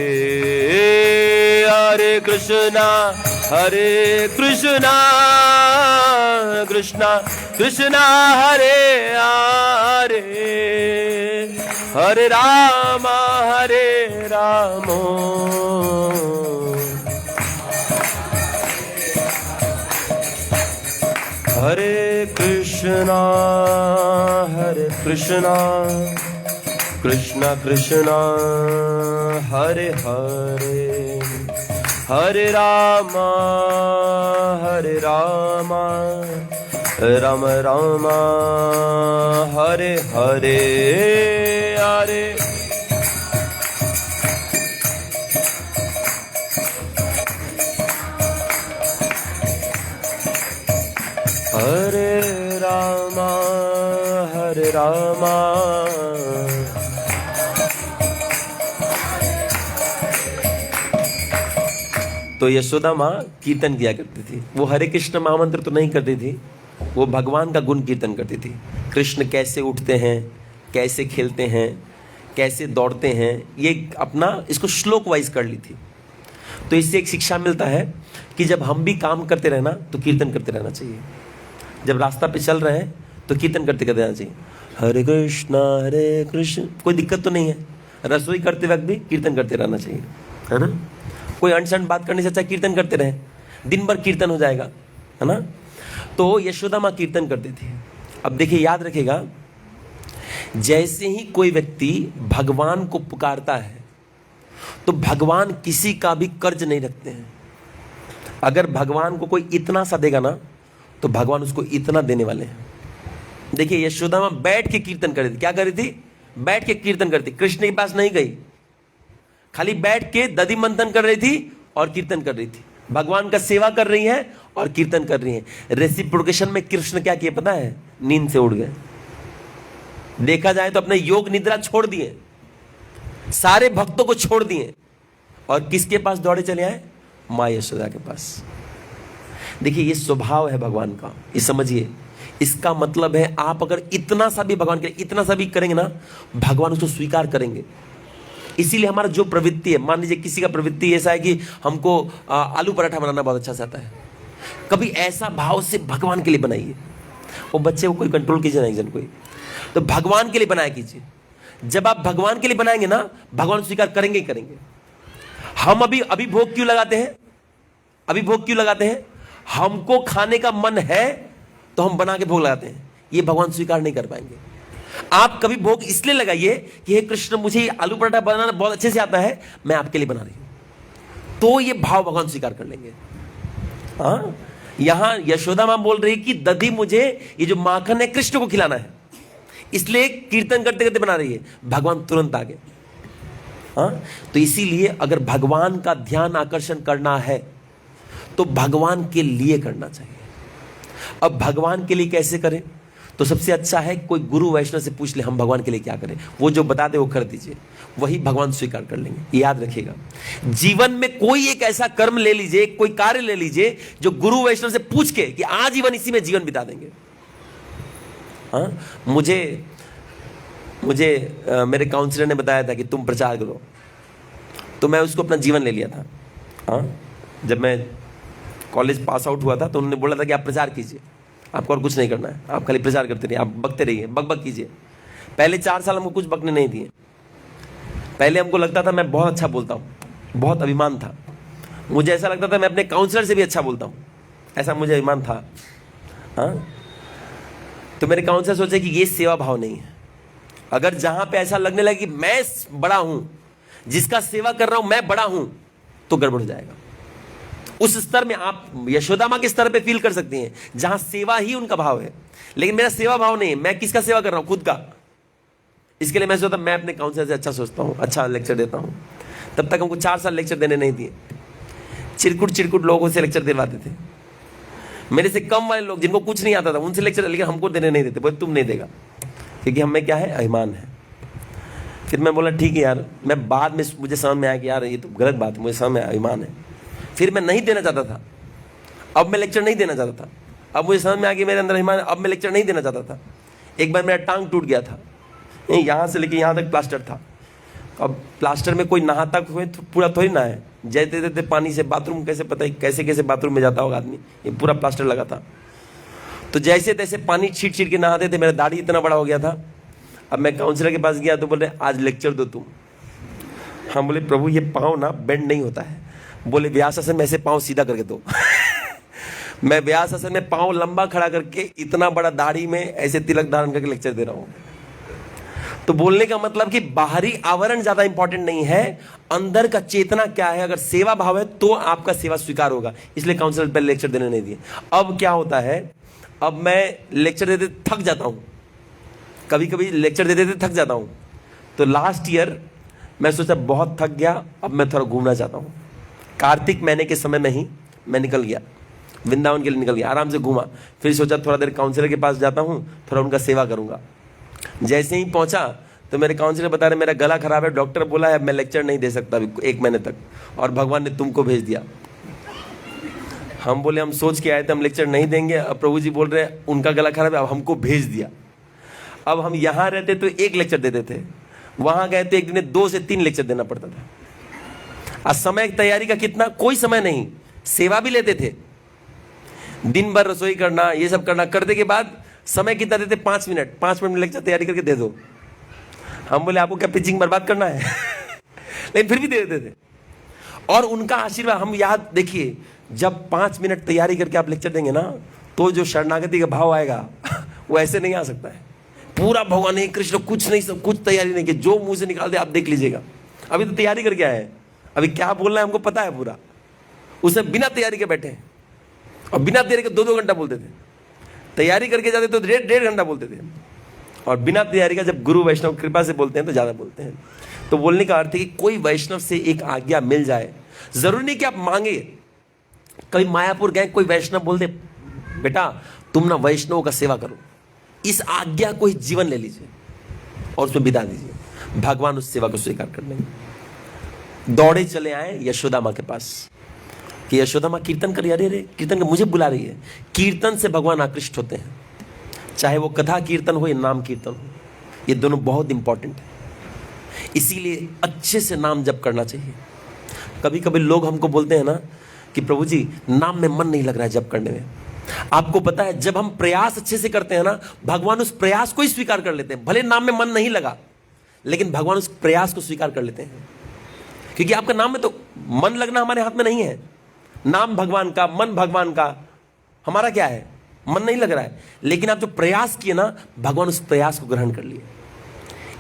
[SPEAKER 1] हरे कृष्णा कृष्णा कृष्णा हरे हरे, हरे राम हरे कृष्णा कृष्णा कृष्णा हरे हरे, हरे राम राम राम हरे हरे, हरे हरे राम तो यशोदा माँ कीर्तन किया करती थी। वो हरे कृष्ण महामंत्र तो नहीं करती थी, वो भगवान का गुण कीर्तन करती थी। कृष्ण कैसे उठते हैं, कैसे खेलते हैं, कैसे दौड़ते हैं, ये अपना इसको श्लोक वाइज कर ली थी। तो इससे एक शिक्षा मिलता है कि जब हम भी काम करते रहना तो कीर्तन करते रहना चाहिए। जब रास्ता पे चल रहे हैं तो कीर्तन करते करते रहना चाहिए, हरे कृष्ण, कोई दिक्कत तो नहीं है। रसोई करते वक्त भी कीर्तन करते रहना चाहिए, है ना। कोई अनसन बात करने से अच्छा कीर्तन करते रहे, दिन भर कीर्तन हो जाएगा, है ना। तो यशोदा माँ कीर्तन करती थी। अब देखिए, याद रखिएगा, जैसे ही कोई व्यक्ति भगवान को पुकारता है तो भगवान किसी का भी कर्ज नहीं रखते हैं। अगर भगवान को कोई इतना सा देगा ना तो भगवान उसको इतना देने वाले हैं। देखिए, यशोदा माँ बैठ के कीर्तन कर रही थी। क्या कर रही थी? बैठ के कीर्तन करती। कृष्ण के पास नहीं गई, खाली बैठ के दधि मंथन कर रही थी और कीर्तन कर रही थी। भगवान का सेवा कर रही है और कीर्तन कर रही है। रेसिप्रोकेशन में कृष्ण क्या किए पता है? नींद से उड़ गए। देखा जाए तो अपने योग निद्रा छोड़ दिए, सारे भक्तों को छोड़ दिए और किसके पास दौड़े चले आए? माँ यशोदा के पास। देखिए, ये स्वभाव है भगवान का, ये समझिए। इसका मतलब है आप अगर इतना सा भी भगवान के लिए इतना सा भी करेंगे ना, भगवान उसको स्वीकार करेंगे। इसीलिए हमारा जो प्रवृत्ति है, मान लीजिए किसी का प्रवृत्ति ऐसा है कि हमको आलू पराठा बनाना बहुत अच्छा से आता है, कभी ऐसा भाव से भगवान के लिए बनाइए। वो बच्चे को कोई कंट्रोल कीजिए ना, एक जन कोई, तो भगवान के लिए बनाया कीजिए। जब आप भगवान के लिए बनाएंगे ना, भगवान स्वीकार करेंगे ही करेंगे। हम अभी भोग क्यों लगाते हैं? अभी भोग क्यों लगाते हैं? हमको खाने का मन है तो हम बना के भोग लगाते हैं, ये भगवान स्वीकार नहीं कर पाएंगे। आप कभी भोग इसलिए लगाइए कि हे कृष्ण, मुझे आलू पराठा बनाना बहुत अच्छे से आता है, मैं आपके लिए बना रही हूं, तो ये भाव भगवान स्वीकार कर लेंगे। हाँ, यहां यशोदा मां बोल रही कि दधी, मुझे ये जो माखन है कृष्ण को खिलाना है, इसलिए कीर्तन करते करते बना रही है। भगवान तुरंत आ गए। हाँ, तो इसीलिए अगर भगवान का ध्यान आकर्षण करना है तो भगवान के लिए करना चाहिए। अब भगवान के लिए कैसे करें? तो सबसे अच्छा है कोई गुरु वैष्णव से पूछ ले, हम भगवान के लिए क्या करें, वो जो बता दे वो कर दीजिए, वही भगवान स्वीकार कर लेंगे। याद रखिएगा, जीवन में कोई एक ऐसा कर्म ले लीजिए, कोई कार्य ले लीजिए जो गुरु वैष्णव से पूछ के कि आजीवन इसी में जीवन बिता देंगे। हाँ, मुझे मेरे काउंसलर ने बताया था कि तुम प्रचार करो, तो मैं उसको अपना जीवन ले लिया था। हाँ, जब मैं कॉलेज पास आउट हुआ था तो उन्होंने बोला था कि आप प्रचार कीजिए, आपको और कुछ नहीं करना है, आप खाली प्रचार करते रहिए, आप बकते रहिए, बक कीजिए। पहले 4 साल हमको कुछ बकने नहीं दिए। पहले हमको लगता था मैं बहुत अच्छा बोलता हूँ, बहुत अभिमान था, मुझे ऐसा लगता था मैं अपने काउंसलर से भी अच्छा बोलता हूँ, ऐसा मुझे अभिमान था। हाँ, तो मेरे काउंसलर सोचे कि ये सेवा भाव नहीं है। अगर जहां पे ऐसा लगने लगे कि मैं बड़ा हूं, जिसका सेवा कर रहा हूं मैं बड़ा हूं, तो गड़बड़ हो जाएगा। उस स्तर में आप यशोदा मां के स्तर पे फील कर सकती हैं जहां सेवा ही उनका भाव है, लेकिन मेरा सेवा भाव नहीं है। मैं किसका सेवा कर रहा हूं? खुद का। इसके लिए मैं सोचता मैं अपने काउंसलर से अच्छा सोचता हूं, अच्छा लेक्चर देता हूं। तब तक हमको 4 साल लेक्चर देने नहीं दिए, चिरकुट लोगों से लेक्चर दिलवाते थे। मेरे से कम वाले लोग जिनको कुछ नहीं आता था उनसे लेक्चर, लेकिन हमको देने नहीं देते, बोले तुम नहीं देगा, क्योंकि हमें क्या है? अभिमान है। फिर मैं बोला ठीक है यार, मैं बाद में मुझे समझ में आया कि यार ये तो गलत बात है, मुझे समझ में अभिमान है। फिर मैं नहीं देना चाहता था, अब मैं लेक्चर नहीं देना चाहता था। अब मुझे समझ में आ गया मेरे अंदर अभिमान, अब मैं लेक्चर नहीं देना चाहता था। एक बार मेरा टांग टूट गया था, यहाँ से लेके यहाँ तक प्लास्टर था। अब प्लास्टर में कोई नहाता हुए तो पूरा थोड़ी ना है, जैसे देते पानी से बाथरूम, कैसे पता है कैसे कैसे बाथरूम में जाता होगा आदमी, ये पूरा प्लास्टर लगा था। तो जैसे तैसे पानी छीट छीट के नहाते थे, मेरा दाढ़ी इतना बड़ा हो गया था। अब मैं काउंसलर के पास गया तो बोले आज लेक्चर दो तुम। हम बोले प्रभु ये पाँव ना बेंड नहीं होता है। बोले व्यासासन में ऐसे पाँव सीधा करके दो। मैं व्यासासन में पाँव लंबा खड़ा करके इतना बड़ा दाढ़ी में ऐसे तिलक धारण करके लेक्चर दे रहा हूँ। तो बोलने का मतलब कि बाहरी आवरण ज्यादा इंपॉर्टेंट नहीं है, अंदर का चेतना क्या है। अगर सेवा भाव है तो आपका सेवा स्वीकार होगा। इसलिए काउंसलर पहले लेक्चर देने नहीं दिए। अब क्या होता है, अब मैं लेक्चर देते थक जाता हूँ, कभी कभी लेक्चर देते देते थक जाता हूँ। तो लास्ट ईयर मैं सोचा बहुत थक गया, अब मैं थोड़ा घूमना चाहता हूँ। कार्तिक महीने के समय में ही मैं निकल गया, वृंदावन के लिए निकल गया, आराम से घूमा। फिर सोचा थोड़ा देर काउंसलर के पास जाता हूँ, थोड़ा उनका सेवा करूँगा। जैसे ही पहुंचा तो मेरे काउंसलर बता रहे मेरा गला खराब है, डॉक्टर बोला है मैं लेक्चर नहीं दे सकता अभी 1 महीने तक, और भगवान ने तुमको भेज दिया। हम बोले हम सोच के आए थे हम लेक्चर नहीं देंगे, अब प्रभु जी बोल रहे हैं उनका गला खराब है, अब हमको भेज दिया। अब हम यहाँ रहते तो एक लेक्चर देते थे, वहां गए तो एक दिन में 2 से 3 लेक्चर देना पड़ता था। आज समय की तैयारी का कितना, कोई समय नहीं, सेवा भी लेते थे, दिन भर रसोई करना, ये सब करना, करने के बाद समय कितना देते, 5 मिनट, 5 मिनट में लेक्चर तैयारी करके दे दो। हम बोले आपको क्या पिचिंग बर्बाद करना है लेकिन फिर भी दे देते थे। और उनका आशीर्वाद हम याद, देखिए जब 5 मिनट तैयारी करके आप लेक्चर देंगे ना, तो जो शरणागति का भाव आएगा वो ऐसे नहीं आ सकता है। पूरा भगवान हे कृष्ण, कुछ नहीं, सब कुछ तैयारी नहीं की, जो मुंह से निकाल दे आप देख लीजिएगा। अभी तो तैयारी करके आए हैं, अभी क्या बोलना है हमको पता है पूरा। उसे बिना तैयारी के बैठे हैं और बिना तैयारी के 2-2 घंटा बोलते थे, तैयारी करके जाते तो 1.5 घंटा बोलते थे, और बिना तैयारी का जब गुरु वैष्णव कृपा से बोलते हैं तो ज़्यादा बोलते हैं। तो बोलने का अर्थ है कि कोई वैष्णव से एक आज्ञा मिल जाए, जरूरी नहीं कि आप मांगे। कभी मायापुर गए, कोई वैष्णव बोल दे बेटा तुम ना वैष्णव का सेवा करो, इस आज्ञा को ही जीवन ले लीजिए और उसमें बिता दीजिए, भगवान उस सेवा को स्वीकार कर लेंगे। दौड़े चले आए यशोदा माँ के पास कि यशोदा माँ कीर्तन करिए, अरे रे कीर्तन मुझे बुला रही है। कीर्तन से भगवान आकृष्ट होते हैं, चाहे वो कथा कीर्तन हो या नाम कीर्तन हो, ये दोनों बहुत इंपॉर्टेंट है। इसीलिए अच्छे से नाम जप करना चाहिए। कभी कभी लोग हमको बोलते हैं ना कि प्रभु जी नाम में मन नहीं लग रहा है जप करने में। आपको पता है जब हम प्रयास अच्छे से करते हैं ना, भगवान उस प्रयास को ही स्वीकार कर लेते हैं। भले नाम में मन नहीं लगा, लेकिन भगवान उस प्रयास को स्वीकार कर लेते हैं, क्योंकि आपका नाम में तो मन लगना हमारे हाथ में नहीं है। नाम भगवान का, मन भगवान का, हमारा क्या है, मन नहीं लग रहा है, लेकिन आप जो प्रयास किए ना, भगवान उस प्रयास को ग्रहण कर लिए।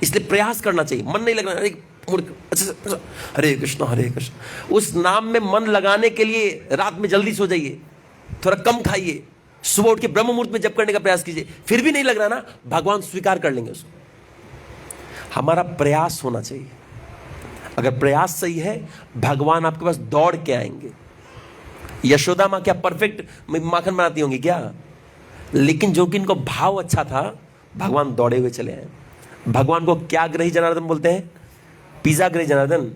[SPEAKER 1] इसलिए प्रयास करना चाहिए। मन नहीं लग रहा है, अच्छा हरे कृष्ण हरे कृष्ण। उस नाम में मन लगाने के लिए रात में जल्दी सो जाइए, थोड़ा कम खाइए, सुबह उठ के ब्रह्म मुहूर्त में जप करने का प्रयास कीजिए, फिर भी नहीं लग रहा ना, भगवान स्वीकार कर लेंगे उसको। हमारा प्रयास होना चाहिए। अगर प्रयास सही है, भगवान आपके पास दौड़ के आएंगे। यशोदा माँ क्या परफेक्ट माखन बनाती होंगी क्या, लेकिन जो कि इनको भाव अच्छा था, भगवान दौड़े हुए चले आए। भगवान को क्या ग्रही जनार्दन बोलते हैं, पिज्जा ग्रही जनार्दन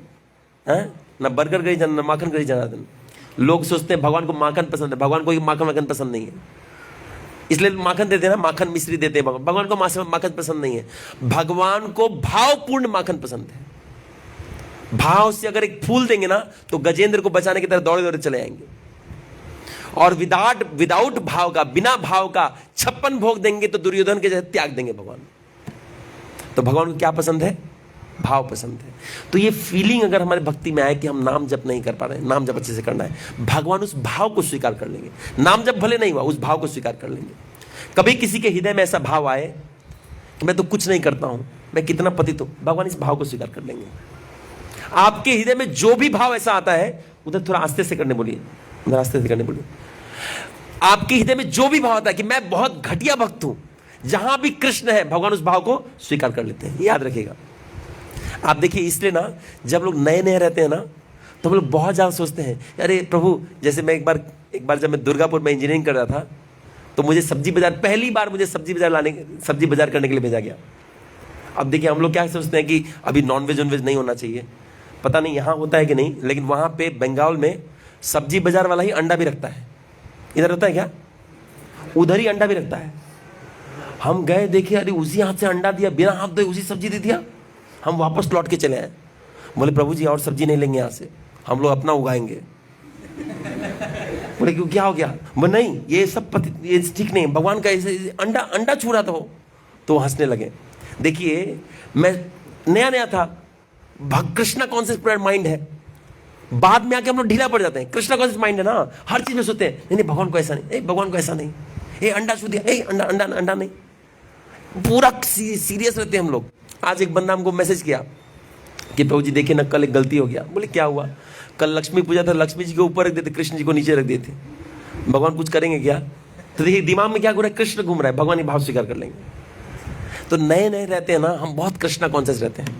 [SPEAKER 1] है ना, बर्गर ग्रही जनार्दन, माखन ग्रही जनार्दन। लोग सोचते हैं भगवान को माखन पसंद है, भगवान को माखन पसंद नहीं है, इसलिए माखन देते हैं ना, माखन मिश्री देते हैं। भगवान को माखन पसंद नहीं है, भगवान को भावपूर्ण माखन पसंद है। भाव से अगर एक फूल देंगे ना, तो गजेंद्र को बचाने की तरह दौड़े दौड़े चले आएंगे। और विदाउट भाव का, बिना भाव का 56 भोग देंगे तो दुर्योधन के जैसे त्याग देंगे भगवान। तो भगवान को क्या पसंद है, भाव पसंद है। तो ये फीलिंग अगर हमारे भक्ति में आए कि हम नाम जप नहीं कर पा रहे हैं, नाम जप अच्छे से करना है, भगवान उस भाव को स्वीकार कर लेंगे। नाम जप भले नहीं हुआ, उस भाव को स्वीकार कर लेंगे। कभी किसी के हृदय में ऐसा भाव आए कि मैं तो कुछ नहीं करता हूं, मैं कितना पतित हूं, भगवान इस भाव को स्वीकार कर लेंगे। आपके हृदय में जो भी भाव ऐसा आता है, उधर थोड़ा आस्ते से करने बोलिए, उधर आस्ते से करने बोलिए। आपके हृदय में जो भी भाव आता है कि मैं बहुत घटिया भक्त हूं, जहां भी कृष्ण है, भगवान उस भाव को स्वीकार कर लेते हैं। याद रखिएगा। आप देखिए, इसलिए ना जब लोग नए नए रहते हैं ना, तो हम लोग बहुत ज़्यादा सोचते हैं, अरे प्रभु, जैसे मैं एक बार जब मैं दुर्गापुर में इंजीनियरिंग कर रहा था, तो मुझे सब्जी बाजार, पहली बार मुझे सब्जी बाजार करने के लिए भेजा गया। अब देखिए, हम लोग क्या सोचते हैं कि अभी नॉनवेज नहीं होना चाहिए, पता नहीं यहाँ होता है कि नहीं, लेकिन वहाँ पे बंगाल में सब्जी बाजार वाला ही अंडा भी रखता है। इधर होता है क्या, उधर ही अंडा भी रखता है। हम गए, देखे, अरे उसी हाथ से अंडा दिया, बिना हाथ धोए उसी सब्जी दे दिया। हम वापस लौट के चले आए, बोले प्रभु जी और सब्जी नहीं लेंगे यहाँ से, हम लोग अपना उगाएंगे। बोले क्यों, क्या हो गया? बोले नहीं, ये सब ये ठीक नहीं, भगवान का ऐसे अंडा छू रहा था वो। तो हंसने लगे। देखिए, मैं नया था, कृष्णा कॉन्शियस माइंड है, बाद में आके हम लोग ढीला पड़ जाते हैं। कृष्णा कॉन्शियस माइंड है ना, हर चीज में सोचते हैं नहीं भगवान को ऐसा नहीं, भगवान को ऐसा नहीं, अंडा छू दिया, अंडा नहीं। पूरा सीरियस रहते हैं हम लोग। आज एक बंदा हमको मैसेज किया कि प्रभु जी देखिए ना, कल एक गलती हो गया। बोले क्या हुआ? कल लक्ष्मी पूजा था, लक्ष्मी जी को ऊपर रख देते, कृष्ण जी को नीचे रख देते, भगवान कुछ करेंगे क्या? तो देखिए दिमाग में क्या घूम रहा है, कृष्ण घूम रहा है, भगवान ये भाव स्वीकार कर लेंगे। तो नए रहते हैं ना, हम बहुत कृष्णा कॉन्शियस रहते हैं।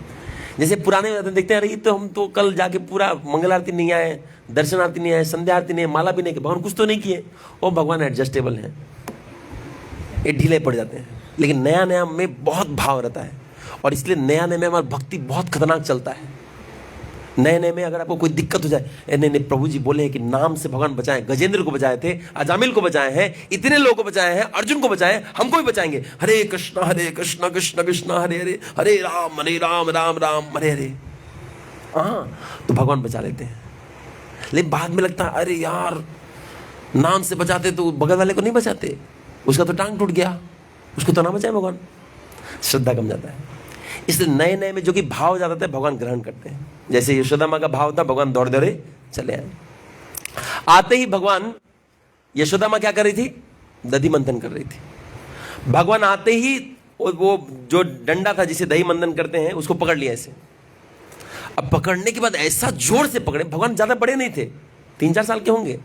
[SPEAKER 1] जैसे पुराने रहते हैं, देखते हैं अरे तो हम तो कल जाके पूरा मंगल आरती नहीं आए, दर्शन आरती नहीं आए, संध्या आरती नहीं, माला भी नहीं, भगवान कुछ तो नहीं किए। वो भगवान एडजस्टेबल हैं, ये ढीले पड़ जाते हैं। लेकिन नया में बहुत भाव रहता है, और इसलिए नया में हमारा भक्ति बहुत खतरनाक चलता है। नए नए में अगर आपको कोई दिक्कत हो जाए, नहीं नहीं प्रभु जी बोले हैं कि नाम से भगवान बचाएं, गजेंद्र को बचाए थे, अजामिल को बचाए हैं, इतने लोगों को बचाए हैं, अर्जुन को बचाए, हमको भी बचाएंगे। हरे कृष्ण कृष्ण कृष्ण हरे हरे, हरे राम राम राम हरे हरे। हाँ, तो भगवान बचा लेते हैं। लेकिन बाद में लगता है अरे यार नाम से बचाते तो बगल वाले को नहीं बचाते, उसका तो टांग टूट गया, उसको तो ना बचाए भगवान। श्रद्धा कम जाता है। इसलिए नए नए में जो कि भाव ज्यादा था भगवान ग्रहण करते हैं। जैसे यशोदा माँ का भाव था, भगवान दौड़ दौड़े चले आए। आते ही भगवान, यशोदा माँ क्या कर रही थी? दधी मंथन कर रही थी। भगवान आते ही वो जो डंडा था जिसे दही मंथन करते हैं उसको पकड़ लिया ऐसे। अब पकड़ने के बाद ऐसा जोर से पकड़े, भगवान ज्यादा बड़े नहीं थे, 3-4 साल के होंगे,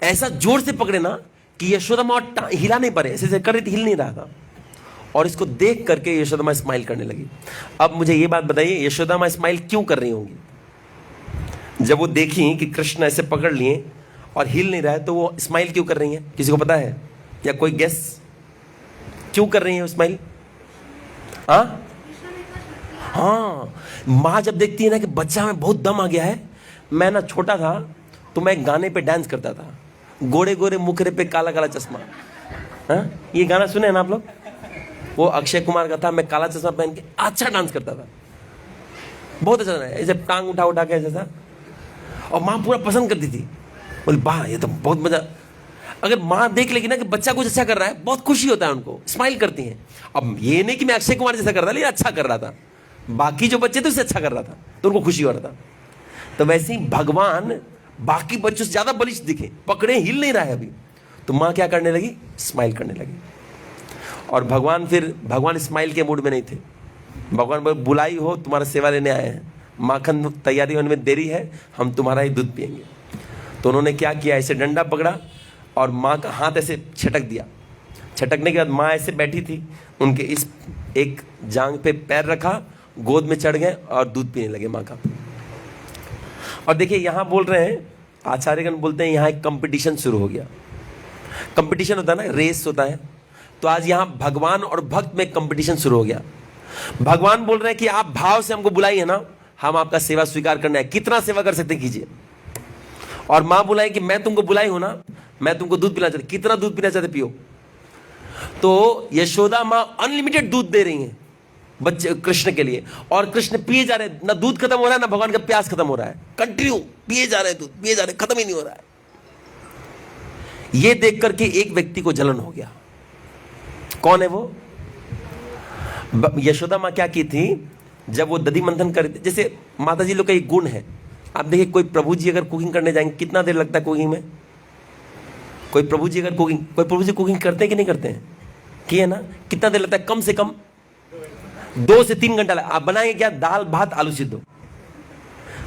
[SPEAKER 1] ऐसा जोर से पकड़े ना कि यशोदा माँ हिला नहीं पा रहे, ऐसे कर रही थी, हिल नहीं रहा था। और इसको देख करके यशोदा माँ स्माइल करने लगी। अब मुझे ये बात बताइए, यशोदा माँ स्माइल क्यों कर रही होंगी? जब वो देखी कि कृष्ण ऐसे पकड़ लिए और हिल नहीं रहा है तो वो स्माइल क्यों कर रही हैं? किसी को पता है या कोई गेस क्यों कर रही है स्माइल? हाँ, माँ जब देखती है ना कि बच्चा में बहुत दम आ गया है। मैं ना छोटा था तो मैं गाने पे डांस करता था, गोरे गोरे मुखरे पे काला काला चश्मा। हाँ, ये गाना सुने हैं ना आप लोग? वो अक्षय कुमार का था, मैं काला चश्मा पहन के अच्छा डांस करता था, बहुत अच्छा, ऐसे टांग उठा उठा के ऐसा। और माँ पूरा पसंद करती थी, बोले वाह ये तो बहुत मजा। अगर माँ देख लेगी ना कि बच्चा कुछ अच्छा कर रहा है, बहुत खुशी होता है उनको, स्माइल करती हैं। अब ये नहीं कि मैं अक्षय कुमार जैसा कर रहा था, लेकिन अच्छा कर रहा था, बाकी जो बच्चे थे उससे अच्छा कर रहा था तो उनको खुशी हो रहा था। तो वैसे ही भगवान बाकी बच्चों से ज्यादा बलिष्ठ दिखे, पकड़े, हिल नहीं रहा है अभी, तो माँ क्या करने लगी? स्माइल करने लगी। और भगवान स्माइल के मूड में नहीं थे। भगवान बोले बुलाई हो, तुम्हारा सेवा लेने आए हैं, माखन तैयारी होने में देरी है, हम तुम्हारा ही दूध पिएंगे। तो उन्होंने क्या किया, ऐसे डंडा पकड़ा और माँ का हाथ ऐसे छटक दिया। छटकने के बाद माँ ऐसे बैठी थी, उनके इस एक जांग पे पैर रखा, गोद में चढ़ गए और दूध पीने लगे माँ का। और देखिए यहाँ बोल रहे हैं, आचार्यगण बोलते हैं यहाँ एक कंपटीशन शुरू हो गया। कंपटीशन होता है ना, रेस होता है। तो आज यहाँ भगवान और भक्त में कंपटीशन शुरू हो गया। भगवान बोल रहे हैं कि आप भाव से हमको बुलाइए ना, हम आपका सेवा स्वीकार करना है, कितना सेवा कर सकते कीजिए। और माँ बुलाई कि मैं तुमको बुलाई हूं ना, मैं तुमको दूध पिला चाहती, कितना दूध पीना चाहते पियो। तो यशोदा माँ अनलिमिटेड दूध दे रही हैं बच्चे कृष्ण के लिए, और कृष्ण पिए जा रहे हैं, ना दूध खत्म हो रहा है ना भगवान का प्यास खत्म हो रहा है, कंटिन्यू पिए जा रहे हैं, दूध पिए जा रहे हैं, खत्म ही नहीं हो रहा है। ये देख करके एक व्यक्ति को जलन हो गया। कौन है वो? यशोदा माँ क्या की थी, जब वो दधी मंथन कर, जैसे माता जी लोग का एक गुण है, आप देखिए कोई प्रभु जी अगर कुकिंग करने जाएंगे कितना देर लगता है कुकिंग में? कोई प्रभु जी कुकिंग करते हैं कि नहीं करते हैं? किए ना, कितना देर लगता है? कम से कम 2 से 3 घंटा। आप बनाएंगे क्या? दाल भात आलू सिद्धो,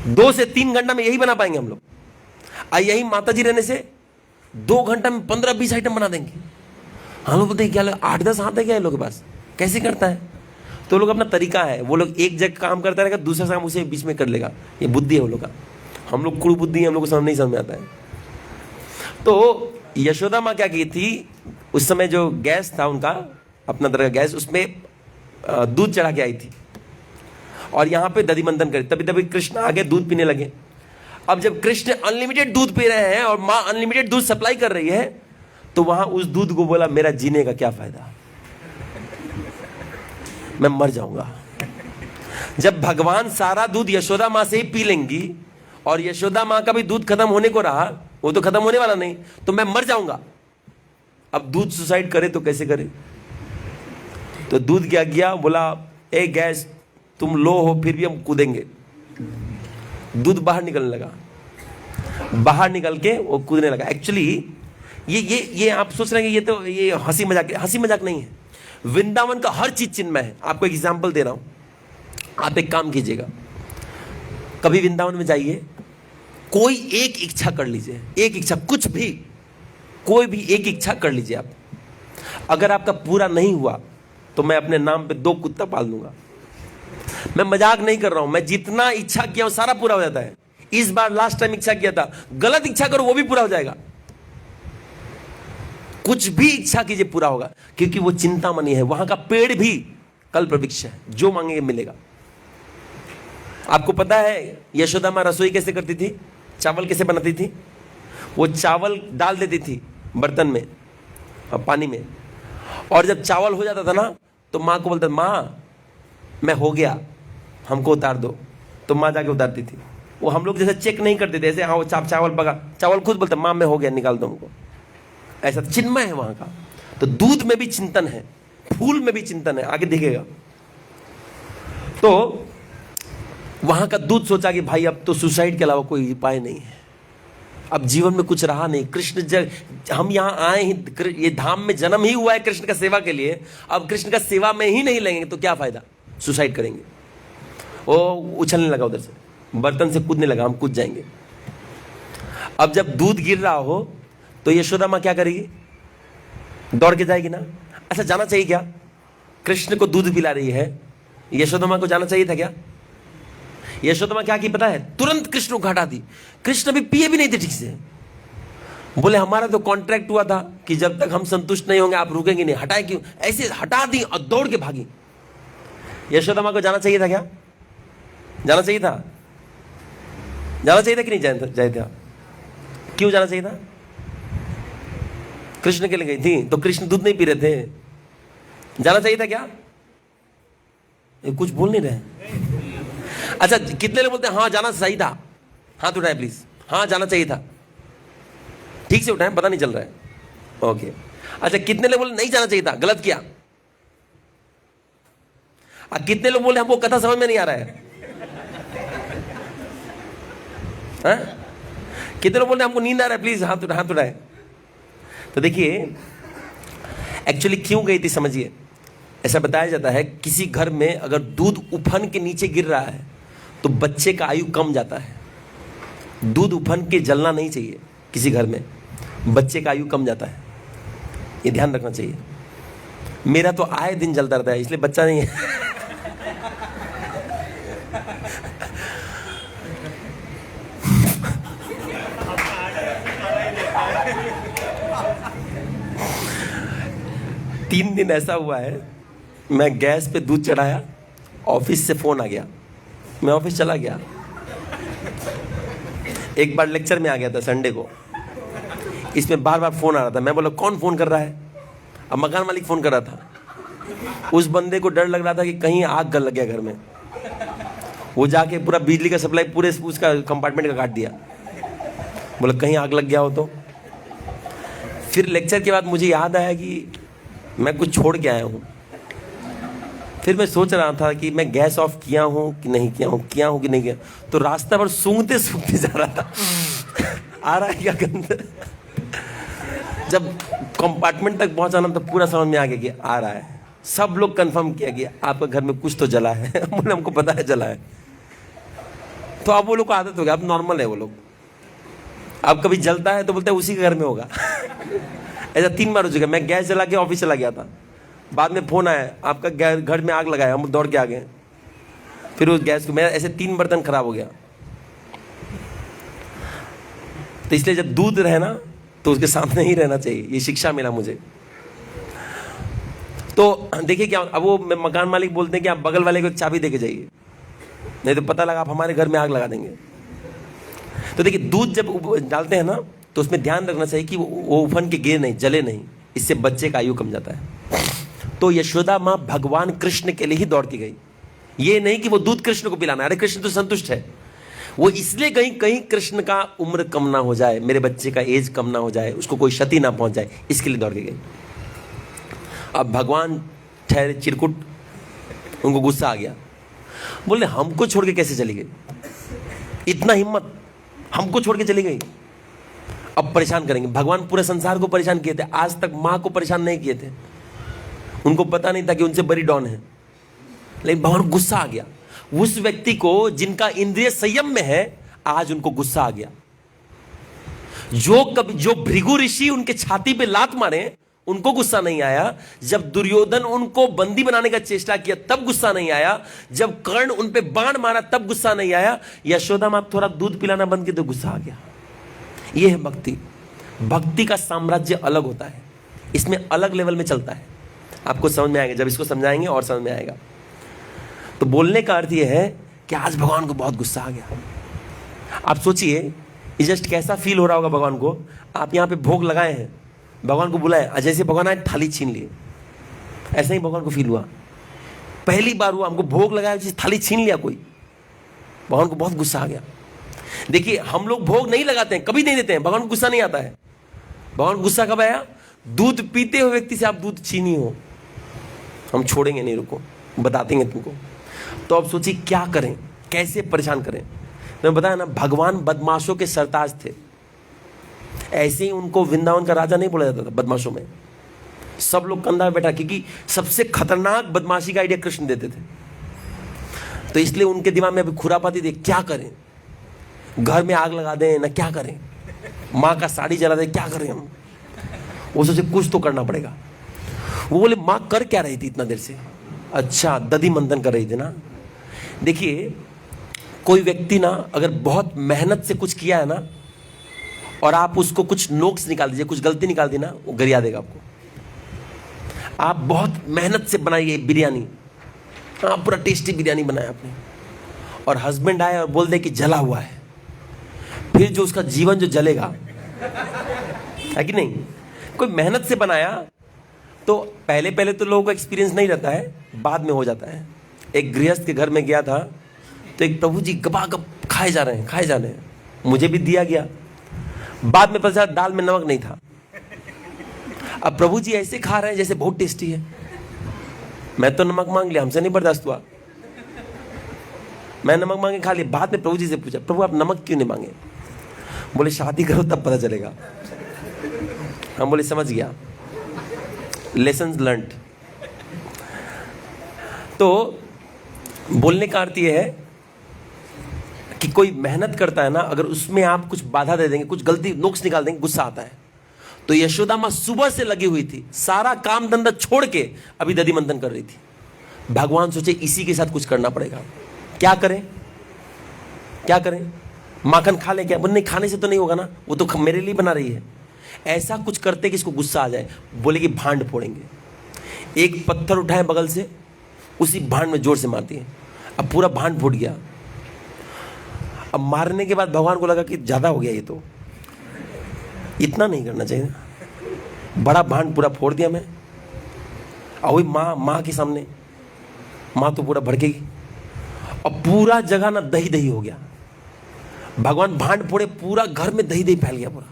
[SPEAKER 1] 2 से 3 घंटा में यही बना पाएंगे हम लोग। यही माता जी रहने से 2 घंटा में 15-20 आइटम बना देंगे। हम लोग बोलते हैं क्या 8-10 हाथ है क्या लोग के पास, कैसे करता है? तो लोग अपना तरीका है, वो लोग एक जगह काम करता रहेगा, दूसरा काम उसे बीच में कर लेगा, ये बुद्धि है वो लोग का। हम लोग कुड़ बुद्धि है, हम लोग को समझ नहीं समझ में आता है। तो यशोदा माँ क्या की थी, उस समय जो गैस था उनका अपना तरह का गैस, उसमें दूध चढ़ा के आई थी और यहाँ पे दधी मंथन करी। तभी तभी कृष्ण आगे दूध पीने लगे। अब जब कृष्ण अनलिमिटेड दूध पी रहे हैं और माँ अनलिमिटेड दूध सप्लाई कर रही है, तो वहां उस दूध को बोला मेरा जीने का क्या फायदा, मैं मर जाऊंगा। जब भगवान सारा दूध यशोदा माँ से ही पी लेंगी और यशोदा माँ का भी दूध खत्म होने को रहा, वो तो खत्म होने वाला नहीं, तो मैं मर जाऊंगा। अब दूध सुसाइड करे तो कैसे करे? तो दूध क्या किया, बोला ए गैस तुम लो हो फिर भी हम कूदेंगे। दूध बाहर निकलने लगा, बाहर निकल के वो कूदने लगा। एक्चुअली ये आप सोच रहे हैं कि ये हंसी मजाक नहीं है। वृंदावन का हर चीज चिन्मय है। आपको एक एग्जांपल दे रहा हूं, आप एक काम कीजिएगा, कभी वृंदावन में जाइए, कोई एक इच्छा कर लीजिए, एक इच्छा, कुछ भी, कोई भी एक इच्छा कर लीजिए आप। अगर आपका पूरा नहीं हुआ तो मैं अपने नाम पे 2 कुत्ता पाल दूंगा। मैं मजाक नहीं कर रहा हूं, मैं जितना इच्छा किया वो सारा पूरा हो जाता है। इस बार लास्ट टाइम इच्छा किया था, गलत इच्छा करो वो भी पूरा हो जाएगा। कुछ भी इच्छा कीजिए पूरा होगा, क्योंकि वो चिंतामणि है। वहां का पेड़ भी कल्प वृक्ष है, जो मांगेंगे मिलेगा। आपको पता है यशोदा माँ रसोई कैसे करती थी, चावल कैसे बनाती थी? वो चावल डाल देती थी बर्तन में और पानी में, और जब चावल हो जाता था ना तो माँ को बोलता, माँ मैं हो गया, हमको उतार दो। तो माँ जाके उतारती थी। वो हम लोग जैसे चेक नहीं करते थे, ऐसे हाँ वो चावल पका, चावल खुद बोलता, माँ मैं हो गया, निकाल दो हमको। ऐसा चिन्मय है वहां का। तो दूध में भी चिंतन है, फूल में भी चिंतन है, आगे दिखेगा। तो वहां का दूध सोचा कि भाई अब तो सुसाइड के अलावा कोई उपाय नहीं है, अब जीवन में कुछ रहा नहीं। कृष्ण हम यहाँ आए ही, ये धाम में जन्म ही हुआ है कृष्ण का सेवा के लिए, अब कृष्ण का सेवा में ही नहीं लेंगे तो क्या फायदा, सुसाइड करेंगे। वो उछलने लगा उधर से, बर्तन से कूदने लगा, हम कूद जाएंगे। अब जब दूध गिर रहा हो तो यशोदा माँ क्या करेगी, दौड़ के जाएगी ना। अच्छा जाना चाहिए क्या, कृष्ण को दूध पिला रही है, यशोदा माँ को जाना चाहिए था क्या? यशोदा माँ क्या की पता है, तुरंत कृष्ण को हटा दी। कृष्ण भी पिए भी नहीं थे ठीक से, बोले हमारा तो कॉन्ट्रैक्ट हुआ था कि जब तक हम संतुष्ट नहीं होंगे आप रुकेंगे नहीं, हटाए क्यों? ऐसे हटा दी और दौड़ के भागी। यशोदा माँ को जाना चाहिए था क्या? जाना चाहिए था, जाना चाहिए था कि नहीं जाए था? क्यों जाना चाहिए था? कृष्ण के लिए गई थी, तो कृष्ण दूध नहीं पी रहे थे, जाना चाहिए था क्या? कुछ बोल नहीं रहे। अच्छा कितने लोग बोलते हैं हाँ जाना सही था, हाथ उठाए प्लीज, हाँ जाना चाहिए था, ठीक से उठाएं, पता नहीं चल रहा है। ओके। अच्छा कितने लोग बोले नहीं जाना चाहिए था, गलत किया? कितने लोग बोले हमको कथा समझ में नहीं आ रहा है? हाँ? कितने लोग बोले हमको नींद आ रहा है, प्लीज हाथ उठाए। तो देखिए एक्चुअली क्यों गई थी समझिए। ऐसा बताया जाता है किसी घर में अगर दूध उफन के नीचे गिर रहा है तो बच्चे का आयु कम जाता है। दूध उफन के जलना नहीं चाहिए किसी घर में, बच्चे का आयु कम जाता है, ये ध्यान रखना चाहिए। मेरा तो आए दिन जलता रहता है, इसलिए बच्चा नहीं है। तीन दिन ऐसा हुआ है, मैं गैस पे दूध चढ़ाया, ऑफिस से फोन आ गया, मैं ऑफिस चला गया। एक बार लेक्चर में आ गया था संडे को, इसमें बार बार फोन आ रहा था। मैं बोला कौन फोन कर रहा है? अब मकान मालिक फोन कर रहा था। उस बंदे को डर लग रहा था कि कहीं आग लग गया घर में। वो जाके पूरा बिजली का सप्लाई पूरे उसका कंपार्टमेंट का काट दिया, बोला कहीं आग लग गया हो तो। फिर लेक्चर के बाद मुझे याद आया कि मैं कुछ छोड़ के आया हूँ। फिर मैं सोच रहा था कि मैं गैस ऑफ किया हूँ कि नहीं किया हूँ, किया हूँ कि नहीं किया। तो रास्ता पर सूंघते सूंघते जा रहा था, आ रहा है क्या गंध। जब कंपार्टमेंट तक पहुंचा ना तो पूरा समझ में आ गया कि आ रहा है। सब लोग कंफर्म किया कि आपका घर में कुछ तो जला है। बोले हमको पता है जला है। तो अब वो लोग को आदत हो गया, अब नॉर्मल है वो लोग। अब कभी जलता है तो बोलते हैं उसी के घर में होगा। ऐसा 3 बार हो चुका। मैं गैस जला के ऑफिस चला गया था, बाद में फोन आया आपका घर में आग लगाया, हम दौड़ के आ गए। फिर उस गैस को, मेरा ऐसे 3 बर्तन खराब हो गया। तो इसलिए जब दूध रहे ना तो उसके सामने ही रहना चाहिए, ये शिक्षा मिला मुझे। तो देखिए क्या, अब वो मकान मालिक बोलते हैं कि आप बगल वाले को चाबी देके जाइए, नहीं तो पता लगा आप हमारे घर में आग लगा देंगे। तो देखिए दूध जब डालते हैं ना तो उसमें ध्यान रखना चाहिए कि वो उफन के गिरे नहीं, जले नहीं, इससे बच्चे का आयु कम जाता है। तो यशोदा माँ भगवान कृष्ण के लिए ही दौड़ के गई, ये नहीं कि वो दूध कृष्ण को पिलाना। अरे कृष्ण तो संतुष्ट है, वो इसलिए गई कहीं कृष्ण का उम्र कम ना हो जाए, मेरे बच्चे का एज कम ना हो जाए, उसको कोई क्षति ना पहुंच जाए, इसके लिए दौड़ के गई। अब भगवान ठहरे चिरकुट, उनको गुस्सा आ गया, बोले हमको छोड़ के कैसे चली गई, इतना हिम्मत, हमको छोड़ के चली गई, अब परेशान करेंगे। भगवान पूरे संसार को परेशान किए थे, आज तक माँ को परेशान नहीं किए थे। उनको पता नहीं था कि उनसे बड़ी डॉन है, लेकिन भगवान गुस्सा आ गया। उस व्यक्ति को जिनका इंद्रिय संयम में है, आज उनको गुस्सा आ गया। जो भृगु ऋषि उनके छाती पे लात मारे उनको गुस्सा नहीं आया, जब दुर्योधन उनको बंदी बनाने का चेष्टा किया तब गुस्सा नहीं आया, जब कर्ण उन पे बाण मारा तब गुस्सा नहीं आया, यशोदा माँ थोड़ा दूध पिलाना बंद की तो गुस्सा आ गया। यह है भक्ति। भक्ति का साम्राज्य अलग होता है, इसमें अलग लेवल में चलता है। आपको समझ में आएगा, जब इसको समझाएंगे और समझ में आएगा। तो बोलने का अर्थ यह है कि आज भगवान को बहुत गुस्सा आ गया। आप सोचिए ये जस्ट कैसा फील हो रहा होगा भगवान को। आप यहाँ पे भोग लगाए हैं, भगवान को बुलाए, जैसे भगवान आए थाली छीन लिए, ऐसा ही भगवान को फील हुआ। पहली बार हुआ, हमको भोग लगाया, थाली छीन लिया कोई, भगवान को बहुत गुस्सा आ गया। देखिए हम लोग भोग नहीं लगाते हैं, कभी नहीं देते हैं, भगवान को गुस्सा नहीं आता है। भगवान को गुस्सा कब आया? दूध पीते हुए व्यक्ति से आप दूध छीनी हो, हम छोड़ेंगे नहीं, रुको बता देंगे तुमको। तो अब सोचिए क्या करें, कैसे परेशान करें। मैं बताया ना, भगवान बदमाशों के सरताज थे। ऐसे ही उनको वृंदावन का राजा नहीं बोला जाता था। बदमाशों में सब लोग कंधा में बैठा, क्योंकि सबसे खतरनाक बदमाशी का आइडिया कृष्ण देते थे। तो इसलिए उनके दिमाग में अभी खुरापाती थी, क्या करें, घर में आग लगा दें ना, क्या करें, माँ का साड़ी जला दें, क्या करें हम। वो सोचे कुछ तो करना पड़ेगा। वो बोले माँ कर क्या रही थी इतना देर से? अच्छा दधि मंथन कर रही थी ना। देखिए कोई व्यक्ति ना अगर बहुत मेहनत से कुछ किया है ना, और आप उसको कुछ नोक्स निकाल दीजिए, कुछ गलती निकाल दी ना, वो गरिया देगा आपको। आप बहुत मेहनत से बनाइए बिरयानी, हाँ पूरा टेस्टी बिरयानी बनाया आपने, और हस्बैंड आए और बोल दे कि जला हुआ है, फिर जो उसका जीवन जो जलेगा, है कि नहीं। कोई मेहनत से बनाया तो पहले पहले तो लोगों को एक्सपीरियंस नहीं रहता है, बाद में हो जाता है। एक गृहस्थ के घर में गया था, तो एक प्रभु जी गबागब खाए जा रहे हैं, मुझे भी दिया गया। बाद में पता चला दाल में नमक नहीं था। अब प्रभु जी ऐसे खा रहे हैं जैसे बहुत टेस्टी है। मैं तो नमक मांग लिया, हमसे नहीं बर्दाश्त हुआ, मैं नमक मांगे खा लिया। बाद में प्रभु जी से पूछा, प्रभु आप नमक क्यों नहीं मांगे? बोले शादी करो तब पता चलेगा। हम बोले समझ गया, लेसन लर्न्ड। तो बोलने का अर्थ यह है कि कोई मेहनत करता है ना, अगर उसमें आप कुछ बाधा दे देंगे, कुछ गलती नुक्स निकाल देंगे, गुस्सा आता है। तो यशोदा माँ सुबह से लगी हुई थी, सारा काम धंधा छोड़ के अभी दधि मंथन कर रही थी। भगवान सोचे इसी के साथ कुछ करना पड़ेगा, क्या करें क्या करें, माखन खा ले क्या? बोले नहीं खाने से तो नहीं होगा ना, वो तो मेरे लिए बना रही है। ऐसा कुछ करते कि इसको गुस्सा आ जाए। बोले कि भांड फोड़ेंगे। एक पत्थर उठाए बगल से, उसी भांड में जोर से मारती है, अब पूरा भांड फूट गया। अब मारने के बाद भगवान को लगा कि ज्यादा हो गया, ये तो इतना नहीं करना चाहिए, बड़ा भांड पूरा फोड़ दिया मैं। और वही माँ के सामने, माँ तो पूरा भड़केगी, और पूरा जगह ना दही दही हो गया। भगवान भांड फोड़े, पूरा घर में दही दही फैल गया, पूरा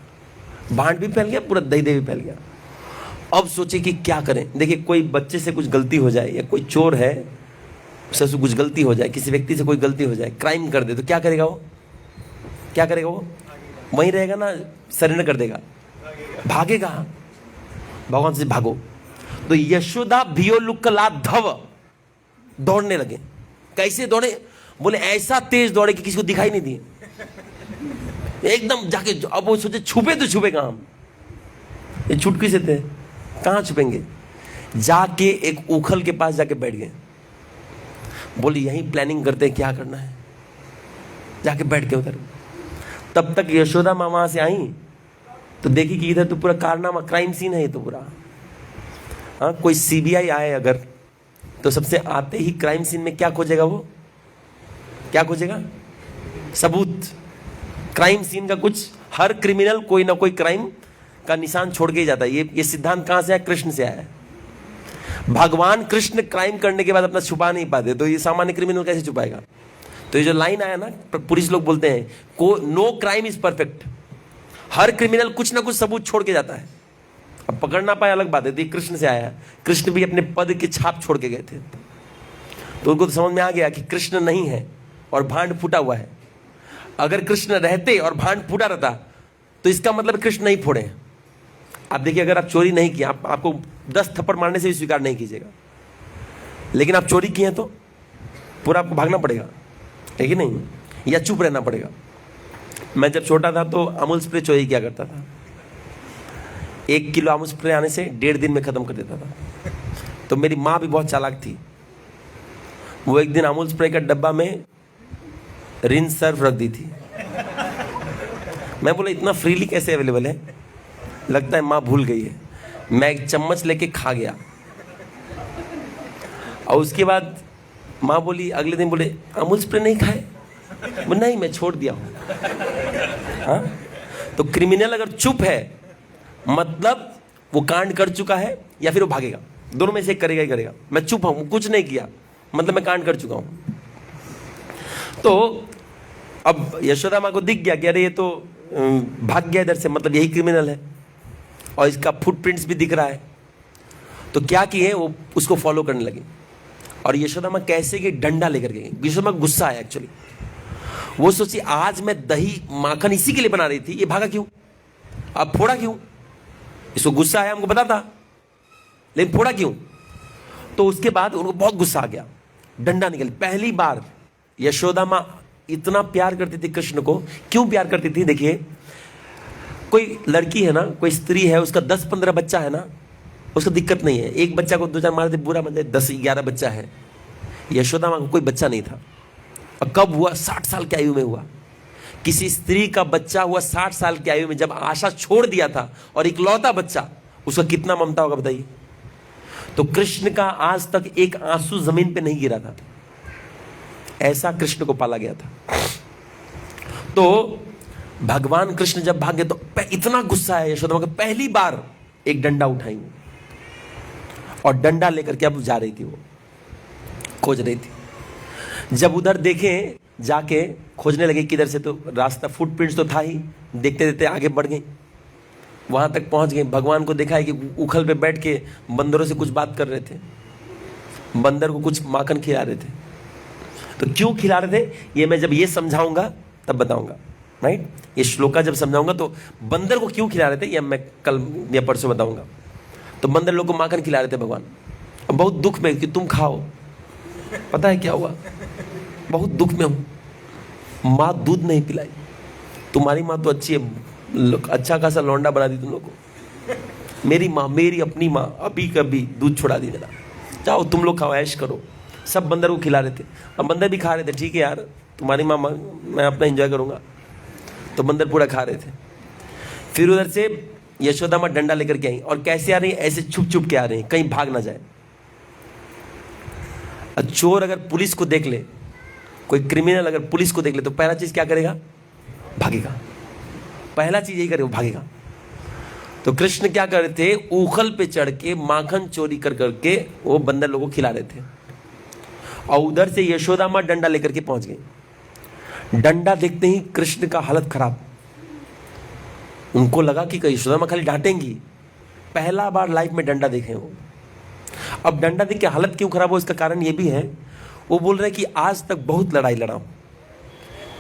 [SPEAKER 1] भांड भी फैल गया, पूरा दही दही भी फैल गया। अब सोचे कि क्या करें। देखिए कोई बच्चे से कुछ गलती हो जाए, या कोई चोर है उससे कुछ गलती हो जाए, किसी व्यक्ति से कोई गलती हो जाए, क्राइम कर दे, तो क्या करेगा वो? क्या करेगा वो? वहीं रहेगा ना, सरेंडर कर देगा, भागेगा, भगवान से भागो। तो यशोदा भियो लुक्कला धव दौड़ने लगे। कैसे दौड़े? बोले ऐसा तेज दौड़े कि किसी को दिखाई नहीं दिए, एकदम जाके। अब वो सोचे छुपे तो छुपे कहां हम, ये छुटकी से थे, कहां छुपेंगे? जाके एक उखल के पास जाके बैठ गए। बोले यहीं प्लानिंग करते हैं क्या करना है, जाके बैठ के उधर। तब तक यशोदा माँ वहां से आई तो देखी कि इधर तो पूरा कारनामा, क्राइम सीन है ये तो पूरा। हाँ कोई सीबीआई आए अगर, तो सबसे आते ही क्राइम सीन में क्या खोजेगा वो? क्या खोजेगा? सबूत। क्राइम सीन का कुछ, हर क्रिमिनल कोई ना कोई क्राइम का निशान छोड़ के ही जाता है। ये सिद्धांत कहां से आया? कृष्ण से आया है। भगवान कृष्ण क्राइम करने के बाद अपना छुपा नहीं पाते, तो ये सामान्य क्रिमिनल कैसे छुपाएगा? तो ये जो लाइन आया ना, पुलिस लोग बोलते हैं को नो क्राइम इज परफेक्ट, हर क्रिमिनल कुछ ना कुछ सबूत छोड़ के जाता है। अब पकड़ ना पाए अलग बात है, तो ये कृष्ण से आया है। कृष्ण भी अपने पद की छाप छोड़ के गए थे, तो उनको तो समझ में आ गया कि कृष्ण नहीं है और भांड फूटा हुआ है। अगर कृष्ण रहते और भांड फूटा रहता तो इसका मतलब कृष्ण नहीं फोड़े। आप देखिए, अगर आप चोरी नहीं किया, आपको 10 थप्पड़ मारने से भी स्वीकार नहीं कीजिएगा, लेकिन आप चोरी किए तो पूरा आपको भागना पड़ेगा, है कि नहीं, या चुप रहना पड़ेगा। मैं जब छोटा था तो अमूल स्प्रे चोरी किया करता था। 1 किलो अमूल स्प्रे आने से 1.5 दिन में खत्म कर देता था। तो मेरी माँ भी बहुत चालाक थी, वो एक दिन अमूल स्प्रे का डब्बा में रिंस सर्फ रख दी थी। मैं बोला इतना फ्रीली कैसे अवेलेबल है, लगता है माँ भूल गई है। मैं एक चम्मच लेके खा गया, और उसके बाद माँ बोली, अगले दिन बोले अमूल स्प्रे नहीं खाए? नहीं, मैं छोड़ दिया हूँ। हाँ, तो क्रिमिनल अगर चुप है मतलब वो कांड कर चुका है या फिर वो भागेगा, दोनों में से एक करेगा ही करेगा। मैं चुप हूं, कुछ नहीं किया, मतलब मैं कांड कर चुका हूं। तो अब यशोदा माँ को दिख गया कि अरे ये तो भाग गया इधर से, मतलब यही क्रिमिनल है और इसका फुटप्रिंट्स भी दिख रहा है। तो क्या किए, वो उसको फॉलो करने लगे। और यशोदा माँ कैसे कि डंडा लेकर गई। यशोदा माँ गुस्सा आया एक्चुअली। वो सोची आज मैं दही माखन इसी के लिए बना रही थी, ये भागा क्यों, अब फोड़ा क्यों? इसको गुस्सा आया, हमको पता था, लेकिन फोड़ा क्यों? तो उसके बाद उनको बहुत गुस्सा आ गया, डंडा निकल। पहली बार यशोदा माँ इतना प्यार करती थी कृष्ण को। क्यों प्यार करती थी? देखिए, कोई लड़की है ना, कोई स्त्री है, उसका 10-15 बच्चा है ना, उसको दिक्कत नहीं है। एक बच्चा को 2-4 मार दे बुरा मान जाए, 10-11 बच्चा है। यशोदा माँ को कोई बच्चा नहीं था। और कब हुआ? 60 साल की आयु में हुआ। किसी स्त्री का बच्चा हुआ 60 साल की आयु में, जब आशा छोड़ दिया था और इकलौता बच्चा, उसका कितना ममता होगा बताइए। तो कृष्ण का आज तक एक आंसू जमीन पे नहीं गिरा था, ऐसा कृष्ण को पाला गया था। तो भगवान कृष्ण जब भागे तो इतना गुस्सा है यशोदा माँ, पहली बार एक डंडा उठाई और डंडा लेकर के अब जा रही थी, वो खोज रही थी। जब उधर देखें, जाके खोजने लगे किधर से, तो रास्ता फुटप्रिंट्स तो था ही, देखते देखते आगे बढ़ गई, वहां तक पहुंच गए। भगवान को देखा है कि उखल पे बैठ के बंदरों से कुछ बात कर रहे थे, बंदर को कुछ माखन खिला रहे थे। तो क्यों खिला रहे थे ये मैं जब ये समझाऊंगा तब बताऊंगा, राइट। ये श्लोका जब समझाऊंगा तो बंदर को क्यों खिला रहे थे ये मैं कल या परसों बताऊंगा। तो बंदर लोग को माखन खिला रहे थे भगवान, अब बहुत दुख में कि तुम खाओ। पता है क्या हुआ? बहुत दुख में हूं, माँ दूध नहीं पिलाई, तुम्हारी माँ तो अच्छी है, अच्छा खासा लौंडा बना दी तुम लोग को। मेरी माँ, मेरी अपनी माँ अभी कभी दूध छुड़ा दी मेरा, जाओ तुम लोग खाओ, ऐश करो। सब बंदर को खिला रहे थे, अब बंदर भी खा रहे थे, ठीक है यार तुम्हारी माँ, मैं अपना एंजॉय करूंगा। तो बंदर पूरा खा रहे थे। फिर उधर से यशोदा माँ डंडा लेकर के आई, और कैसे आ रही? ऐसे छुप छुप के आ रही, कहीं भाग ना जाए। चोर अगर पुलिस को देख ले, कोई क्रिमिनल अगर पुलिस को देख ले, तो पहला चीज क्या करेगा? भागेगा। पहला चीज यही करेगा, भागेगा। तो कृष्ण क्या कर रहे थे? उखल पे चढ़ के माखन चोरी कर करके वो बंदर लोगों को खिला रहे थे। और उधर से यशोदा माँ डंडा लेकर के पहुंच गई। डंडा देखते ही कृष्ण का हालत खराब। उनको लगा कि यशोदा माँ खाली डांटेंगी, पहला बार लाइफ में डंडा देखे वो। अब डंडा देख के हालत क्यों खराब हो, इसका कारण ये भी है, वो बोल रहे कि आज तक बहुत लड़ाई लड़ा हूं,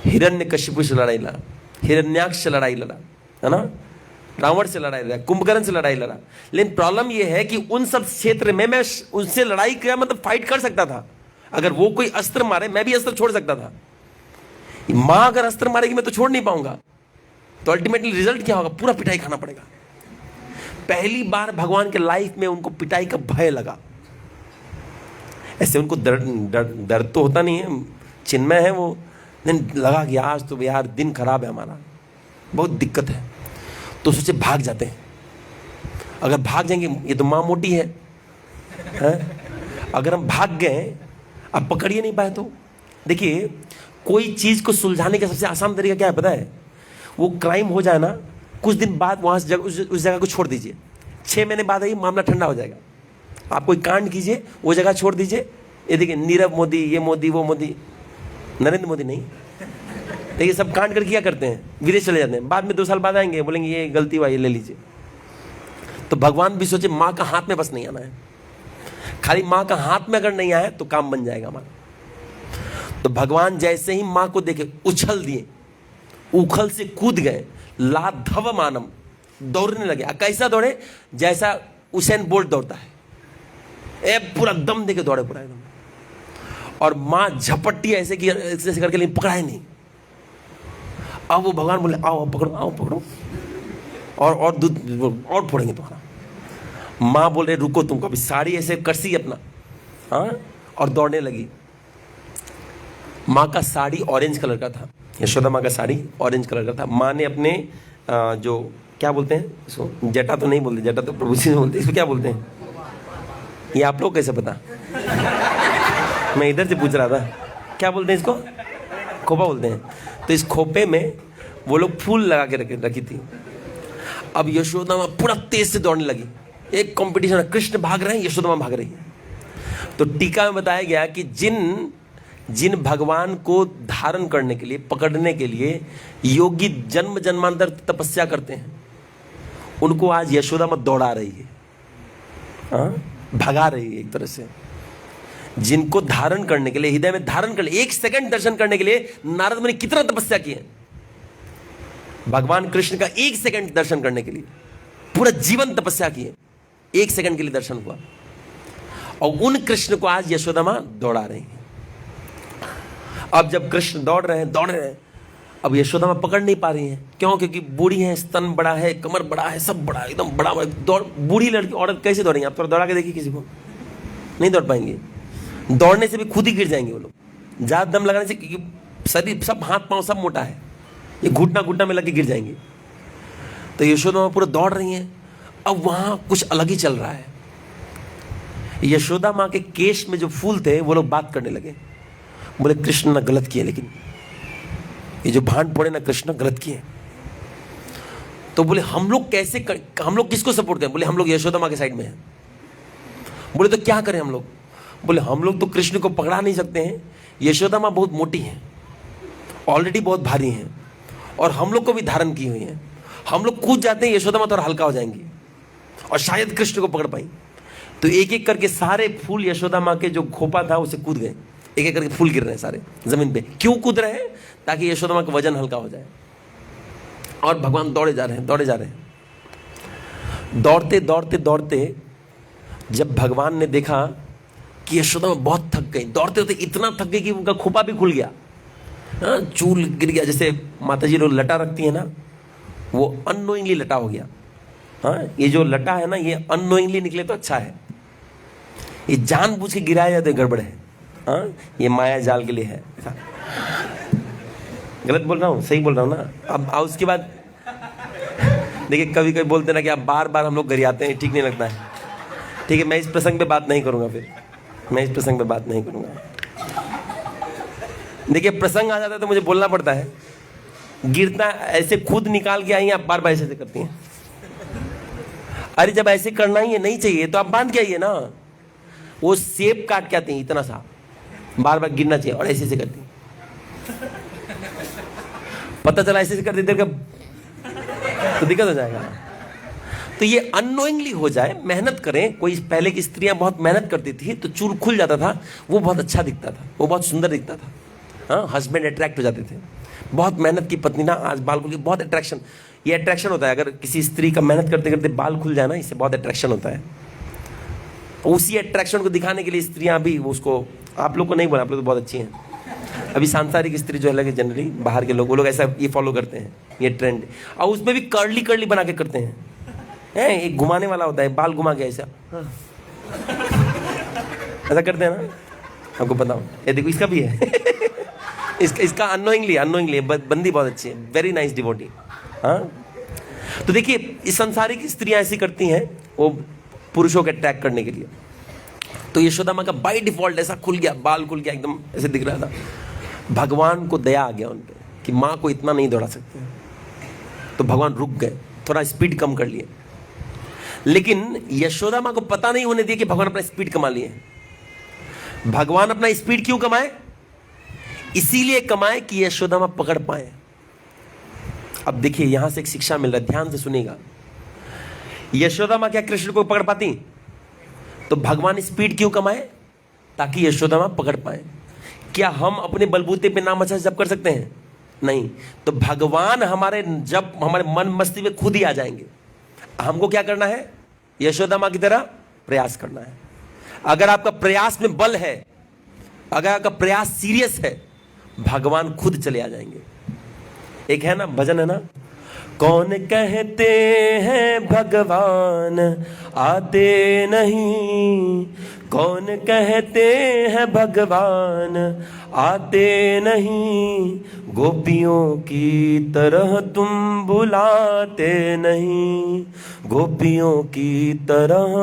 [SPEAKER 1] हिरण्यकशिपु से लड़ाई लड़ा, हिरण्याक्ष से लड़ाई लड़ा, है ना, रावण से लड़ाई लड़ा, कुंभकर्ण से लड़ाई लड़ा। लेकिन प्रॉब्लम ये है कि उन सब क्षेत्र में मैं उनसे लड़ाई किया, मतलब फाइट कर सकता था। अगर वो कोई अस्त्र मारे मैं भी अस्त्र छोड़ सकता था। मां अगर अस्त्र मारेगी मैं तो छोड़ नहीं पाऊंगा, तो अल्टीमेटली रिजल्ट क्या होगा? पूरा पिटाई खाना पड़ेगा। पहली बार भगवान के लाइफ में उनको पिटाई का भय लगा। ऐसे उनको दर्द तो होता नहीं है, चिन्मय है वो, लेकिन लगा कि आज तो यार दिन खराब है हमारा, बहुत दिक्कत है। तो सोचे भाग जाते हैं। अगर भाग जाएंगे, ये तो माँ मोटी है, अगर हम भाग गए, अब पकड़िए नहीं पाए तो। देखिए, कोई चीज को सुलझाने का सबसे आसान तरीका क्या है पता है? वो क्राइम हो जाए ना, कुछ दिन बाद वहां से उस जगह को छोड़ दीजिए। 6 महीने बाद ही मामला ठंडा हो जाएगा। आप कोई कांड कीजिए, वो जगह छोड़ दीजिए। ये देखिए, नीरव मोदी, ये मोदी, वो मोदी, नरेंद्र मोदी नहीं, देखिए सब कांड कर क्या करते हैं? विदेश चले जाते हैं, बाद में 2 साल बाद आएंगे, बोलेंगे ये गलती हुआ, ये ले लीजिए। तो भगवान भी सोचे माँ का हाथ में बस नहीं आना है, खाली माँ का हाथ में अगर नहीं आया तो काम बन जाएगा हमारा। तो भगवान जैसे ही माँ को देखे उछल दिए, उखल से कूद गए, लाधव मानम, दौड़ने लगे। कैसा दौड़े? जैसा उसेन बोल्ट दौड़ता है, पूरा दम देके दौड़े पूरा एकदम। और माँ झपट्टी ऐसे की, ऐसे करके, लेकिन पकड़ाए नहीं। अब वो भगवान बोले आओ पकड़ो, आओ पकड़ो, और दूध और फोड़ेंगे तुम्हारा। माँ बोल रहे रुको, तुमको अभी साड़ी ऐसे कसी अपना, हाँ, और दौड़ने लगी। माँ का साड़ी ऑरेंज कलर का था, यशोदा माँ का साड़ी ऑरेंज कलर का था। माँ ने अपने जो क्या बोलते हैं इसको, जटा तो नहीं बोलते, जटा तो प्रभु जी बोलते, इसको क्या बोलते हैं? ये आप लोग कैसे पता? मैं इधर से पूछ रहा था, क्या बोलते हैं इसको? खोपा बोलते हैं। तो इस खोपे में वो लोग फूल लगा के रखी थी। अब यशोदा माँ पूरा तेज से दौड़ने लगी। एक कंपटीशन, कृष्ण भाग रहे हैं, यशोदा माँ भाग रही है। तो टीका में बताया गया कि जिन भगवान को धारण करने के लिए, पकड़ने के लिए योगी जन्म जन्मांतर तपस्या करते हैं, उनको आज यशोदा माँ दौड़ा रही है, भगा रही है एक तरह से। जिनको धारण करने के लिए, हृदय में धारण करने, एक सेकंड दर्शन करने के लिए नारद मुनि कितना तपस्या की है। भगवान कृष्ण का एक सेकंड दर्शन करने के लिए पूरा जीवन तपस्या की है, एक सेकंड के लिए दर्शन हुआ। और उन कृष्ण को आज यशोदा माँ दौड़ा रही है। अब जब कृष्ण दौड़ रहे हैं, अब यशोदा माँ पकड़ नहीं पा रही हैं। क्यों? क्योंकि बूढ़ी है, स्तन बड़ा है, कमर बड़ा है, सब बड़ा, एकदम बड़ा। दौड़, बूढ़ी लड़की औरत कैसे दौड़ेंगे? आप थोड़ा दौड़ा के देखिए, किसी को नहीं दौड़ पाएंगे। दौड़ने से भी खुद ही गिर जाएंगे वो लोग, ज्यादा दम लगाने से, क्योंकि शरीर सब, हाथ पांव सब मोटा है, ये घुटना में लग के गिर जाएंगे। तो यशोदा माँ पूरा दौड़ रही हैं। अब वहां कुछ अलग ही चल रहा है। यशोदा माँ के केश में जो फूल थे, वो लोग बात करने लगे, बोले कृष्ण ने गलत किया, लेकिन ये जो भांड पड़े ना, कृष्ण गलत किए। तो बोले हम लोग हम लोग किसको सपोर्ट करें? बोले हम लोग यशोदा माँ के साइड में हैं। बोले तो क्या करें हम लोग? बोले हम लोग तो कृष्ण को पकड़ा नहीं सकते हैं, यशोदा माँ बहुत मोटी हैं, ऑलरेडी बहुत भारी हैं, और हम लोग को भी धारण की हुई हैं। हम लोग कूद जाते हैं, यशोदा माँ थोड़ा हल्का हो जाएंगी और शायद कृष्ण को पकड़ पाई। तो एक एक करके सारे फूल यशोदा माँ के जो खोपा था उसे कूद गए, एक एक करके फूल गिर रहे हैं सारे जमीन पे। क्यों कूद रहे हैं? ताकि यशोदा माँ का वजन हल्का हो जाए। और भगवान दौड़े जा रहे हैं। दौड़ते जब भगवान ने देखा कि यशोदा माँ बहुत थक गई, दौड़ते होते इतना थक गई कि उनका खोपा भी खुल गया, चूल गिर गया। जैसे माताजी लोग लटा रखती है ना, वो अननोइंगली लटा हो गया। ये जो लटा है ना, ये अननोइंगली निकले तो अच्छा है, ये जानबूझ के गिराया जाए तो गड़बड़ है। ये माया जाल के लिए है। गलत बोल रहा हूँ? सही बोल रहा हूँ ना? अब उसके बाद देखिए, कभी कभी बोलते ना कि आप बार बार हम लोग गरियाते हैं, ठीक नहीं लगता है। ठीक है, मैं इस प्रसंग पे बात नहीं करूंगा। देखिए, प्रसंग आ जाता है तो मुझे बोलना पड़ता है। गिरता ऐसे खुद निकाल के आई, आप बार बार ऐसे करती हैं। अरे जब ऐसे करना ही है, नहीं चाहिए तो आप बांध के आइए ना। वो सेब काट के आती हैं इतना सा, बार बार गिरना चाहिए, और ऐसे करती। पता चला ऐसे कर देते तो दिक्कत हो जाएगा। तो ये अननोइंगली हो जाए, मेहनत करें। कोई पहले की स्त्रियां बहुत मेहनत करती थी तो चूल खुल जाता था, वो बहुत अच्छा दिखता था, वो बहुत सुंदर दिखता था। हस्बैंड अट्रैक्ट हो जाते थे। बहुत मेहनत की पत्नी ना, आज बाल खुल, बहुत अट्रैक्शन, ये अट्रैक्शन होता है। अगर किसी स्त्री का मेहनत करते करते बाल खुल जाए ना, इससे बहुत अट्रैक्शन होता है। उसी अट्रैक्शन को दिखाने के लिए स्त्रियां भी उसको, आप लोग को नहीं बोला, आप लोग तो बहुत अच्छी हैं। अभी सांसारिक स्त्री जो है, जनरली बाहर के लोग, वो लोग ऐसा ये फॉलो करते हैं, ये ट्रेंड। और उसमें भी कर्ली बना के करते हैं। एक घुमाने वाला होता है, बाल घुमा के ऐसा ऐसा करते हैं ना, आपको पता हो? ये देखो, इसका भी है। इसका अननोइंगली बंदी बहुत अच्छी है, वेरी नाइस डिवोटी। तो देखिए, इस संसारिक स्त्रियां ऐसी करती हैं, वो पुरुषों के अट्रैक्ट करने के लिए। तो यशोदा माँ का बाय डिफॉल्ट ऐसा खुल गया, बाल खुल गया, एकदम ऐसे दिख रहा था। भगवान को दया आ गया उन पे कि माँ को इतना नहीं दौड़ा सकते। तो भगवान रुक गए, थोड़ा स्पीड कम कर लिए। लेकिन यशोदा माँ को पता नहीं होने दिया कि भगवान अपना स्पीड कमा लिए। भगवान अपना स्पीड क्यों कमाए? इसीलिए कमाए कि यशोदा माँ पकड़ पाए। अब देखिए, यहां से एक शिक्षा मिल रहा है, ध्यान से सुनिएगा। यशोदा माँ क्या कृष्ण को पकड़ पाती? तो भगवान स्पीड क्यों कमाए? ताकि यशोदा माँ पकड़ पाए। क्या हम अपने बलबूते पे नाम अच्छा जप कर सकते हैं? नहीं। तो भगवान जब हमारे मन मस्ती में खुद ही आ जाएंगे। हमको क्या करना है? यशोदा माँ की तरह प्रयास करना है। अगर आपका प्रयास में बल है, अगर आपका प्रयास सीरियस है, भगवान खुद चले आ जाएंगे। एक है ना, भजन है ना, कौन कहते हैं भगवान आते नहीं, कौन कहते हैं भगवान आते नहीं, गोपियों की तरह तुम भुलाते नहीं, गोपियों की तरह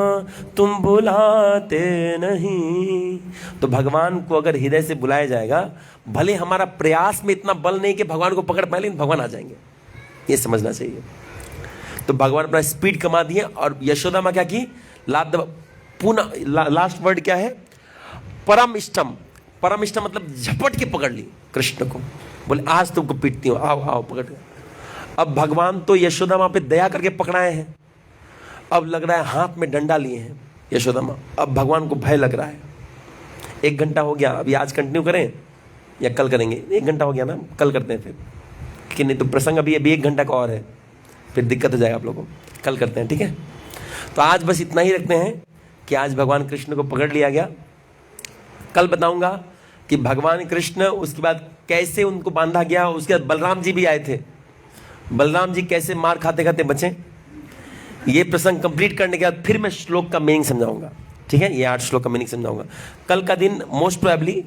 [SPEAKER 1] तुम भुलाते नहीं। तो भगवान को अगर हृदय से बुलाया जाएगा, भले हमारा प्रयास में इतना बल नहीं कि भगवान को पकड़ पाए, लेकिन भगवान आ जाएंगे, ये समझना चाहिए। तो भगवान अपना स्पीड कमा दिए और यशोदा माँ क्या की, लास्ट वर्ड क्या है, परम इष्टम। परम इष्टम मतलब झपट के पकड़ ली कृष्ण को, बोले आज तुमको पीटती हूँ, आओ आओ पकड़ के। अब भगवान तो यशोदा माँ पे दया करके पकड़ाए हैं, अब लग रहा है हाथ में डंडा लिए हैं यशोदा माँ। अब भगवान को भय लग रहा है। 1 घंटा हो गया, अभी आज कंटिन्यू करें या कल करेंगे? 1 घंटा हो गया ना, कल करते हैं फिर, कि नहीं तो प्रसंग अभी 1 घंटा का और है, फिर दिक्कत हो जाएगा आप लोगों को। कल करते हैं, ठीक है? तो आज बस इतना ही रखते हैं कि आज भगवान कृष्ण को पकड़ लिया गया। कल बताऊंगा कि भगवान कृष्ण उसके बाद कैसे उनको बांधा गया। उसके बाद बलराम जी भी आए थे, बलराम जी कैसे मार खाते खाते बचे। ये प्रसंग कंप्लीट करने के बाद फिर मैं श्लोक का मीनिंग समझाऊंगा, ठीक है? ये 8 श्लोक का मीनिंग समझाऊंगा। कल का दिन मोस्ट प्रोबेबली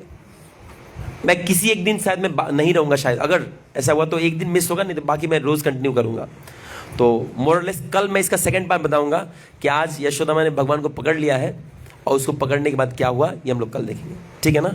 [SPEAKER 1] मैं किसी एक दिन शायद मैं नहीं रहूंगा, शायद अगर ऐसा हुआ तो एक दिन मिस होगा, नहीं तो बाकी मैं रोज कंटिन्यू करूंगा। तो मोरलेस कल मैं इसका सेकंड पार्ट बताऊंगा कि आज यशोदा माँ ने भगवान को पकड़ लिया है और उसको पकड़ने के बाद क्या हुआ, ये हम लोग कल देखेंगे, ठीक है ना?